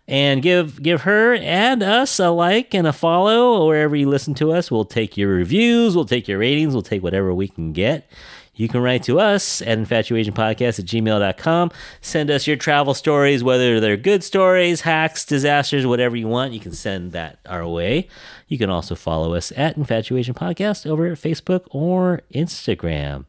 And give her and us a like and a follow wherever you listen to us. We'll take your reviews, we'll take your ratings, we'll take whatever we can get. You can write to us at infatuasianpodcast@gmail.com. Send us your travel stories, whether they're good stories, hacks, disasters, whatever you want. You can send that our way. You can also follow us at Infatuasian Podcast over at Facebook or Instagram.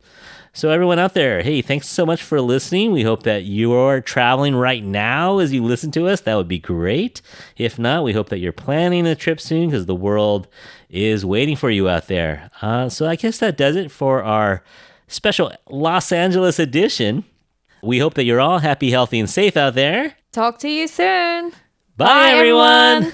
So everyone out there, hey, thanks so much for listening. We hope that you're traveling right now as you listen to us. That would be great. If not, we hope that you're planning a trip soon because the world is waiting for you out there. So I guess that does it for our special Los Angeles edition. We hope that you're all happy, healthy, and safe out there. Talk to you soon. Bye everyone.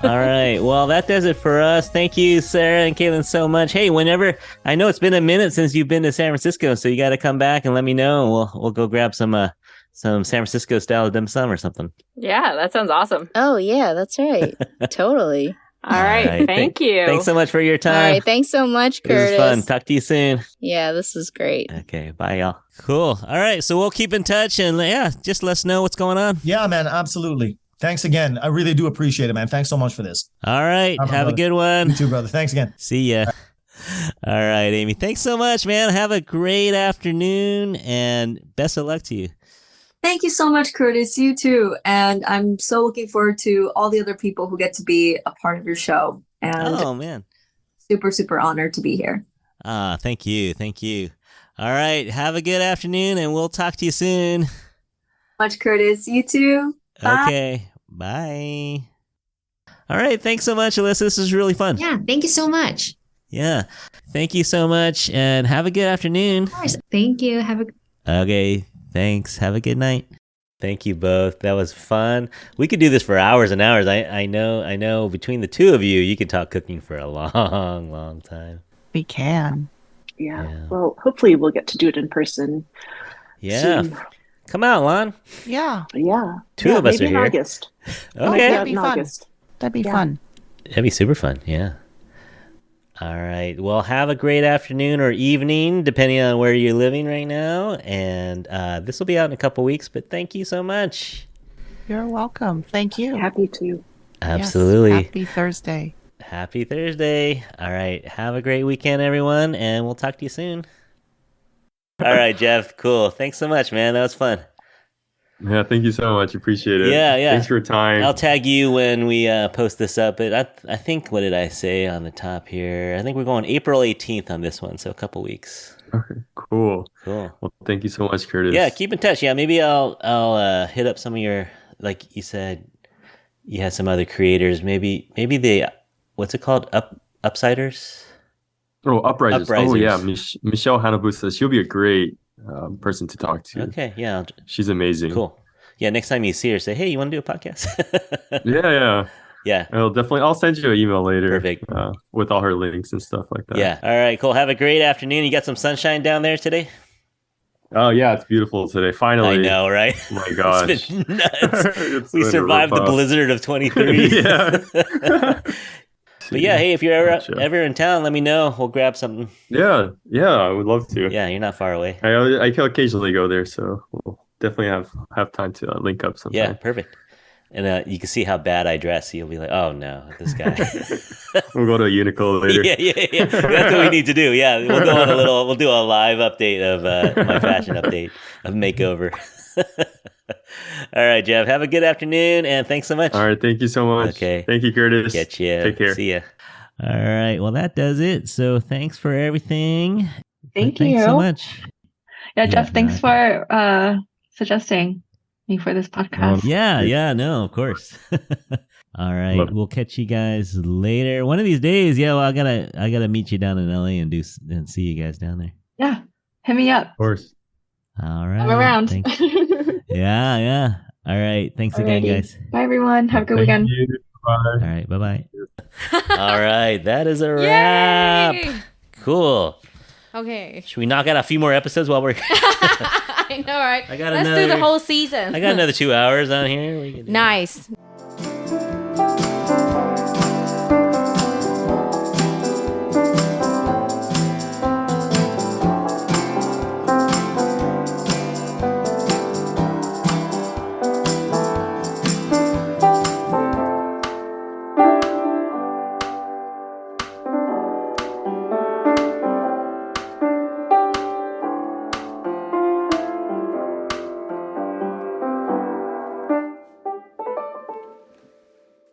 All right. Well, that does it for us. Thank you, Sarah and Kaitlin, so much. Hey, whenever, I know it's been a minute since you've been to San Francisco, so you got to come back and let me know. We'll go grab some San Francisco style dim sum or something. Yeah, that sounds awesome. Oh, yeah, that's right. Totally. All right. Thank you. Thanks so much for your time. All right. Thanks so much, Curtis. This was fun. Talk to you soon. Yeah, this is great. Okay. Bye, y'all. Cool. All right. So we'll keep in touch and just let us know what's going on. Yeah, man. Absolutely. Thanks again. I really do appreciate it, man. Thanks so much for this. All right. Have a good one. You too, brother. Thanks again. See ya. All right, Amy. Thanks so much, man. Have a great afternoon and best of luck to you. Thank you so much, Curtis. You too. And I'm so looking forward to all the other people who get to be a part of your show. And oh, man. Super, super honored to be here. Thank you. Thank you. All right. Have a good afternoon, and we'll talk to you soon. Much, Curtis. You too. Bye. Okay. Bye. All right. Thanks so much, Alyssa. This was really fun. Yeah. Thank you so much. Yeah. Thank you so much, and have a good afternoon. Of course. Thank you. Okay. Thanks. Have a good night. Thank you both. That was fun. We could do this for hours and hours. I know between the two of you could talk cooking for a long, long time. We can. Yeah. Well, hopefully we'll get to do it in person. Yeah. Soon. Come out, Lon. Yeah. Yeah. Two of us are maybe here. In August. Okay. That'd be fun. August. That'd be fun. That'd be super fun. Yeah. All right. Well, have a great afternoon or evening, depending on where you're living right now. And this will be out in a couple weeks, but thank you so much. You're welcome. Thank you. Happy to. Absolutely. Yes, happy Thursday. Happy Thursday. All right. Have a great weekend, everyone, and we'll talk to you soon. All right, Jeff. Cool. Thanks so much, man. That was fun. Yeah, thank you so much. Appreciate it. Yeah. Thanks for your time. I'll tag you when we post this up. But I think, what did I say on the top here? I think we're going April 18th on this one, so a couple weeks. Okay, cool. Well, thank you so much, Curtis. Yeah, keep in touch. Yeah, maybe I'll hit up some of your, like you said, you had some other creators. Maybe they, what's it called? Upsiders? Oh, Uprisers. Uprisers. Oh, yeah. Michelle Hanabusa. She'll be a great person to talk to. Okay, yeah. She's amazing. Cool. Yeah, next time you see her, say, hey, you want to do a podcast? Yeah. I'll send you an email later. Perfect. With all her links and stuff like that. Yeah. All right, cool. Have a great afternoon. You got some sunshine down there today? Oh, yeah. It's beautiful today. Finally. I know, right? Oh, my gosh. It's been nuts. We survived the blizzard of 23. Yeah. But yeah, hey, if you're ever in town, let me know. We'll grab something. Yeah, I would love to. Yeah, you're not far away. I can occasionally go there, so we'll definitely have time to link up sometime. Yeah, perfect. And you can see how bad I dress. You'll be like, oh no, this guy. We'll go to a Uniqlo later. Yeah. That's what we need to do. Yeah, we'll go on we'll do a live update of my fashion update of makeover. All right, Jeff. Have a good afternoon, and thanks so much. All right, thank you so much. Okay. Thank you, Curtis. Get you. Take care. See ya. All right. Well, that does it. So thanks for everything. Thanks so much. Yeah, Jeff, thanks for suggesting me for this podcast. Yeah. No, of course. All right. We'll catch you guys later. One of these days. Yeah. Well, I gotta meet you down in LA and see you guys down there. Yeah. Hit me up. Of course. All right. I'm around. Yeah. All right. Thanks again, guys. Bye, everyone. Have a good weekend. You. Bye. All right. Bye-bye. All right. That is a wrap. Yay! Cool. Okay. Should we knock out a few more episodes while we're... I know, right? I got Let's do the whole season. I got another 2 hours on here. Nice.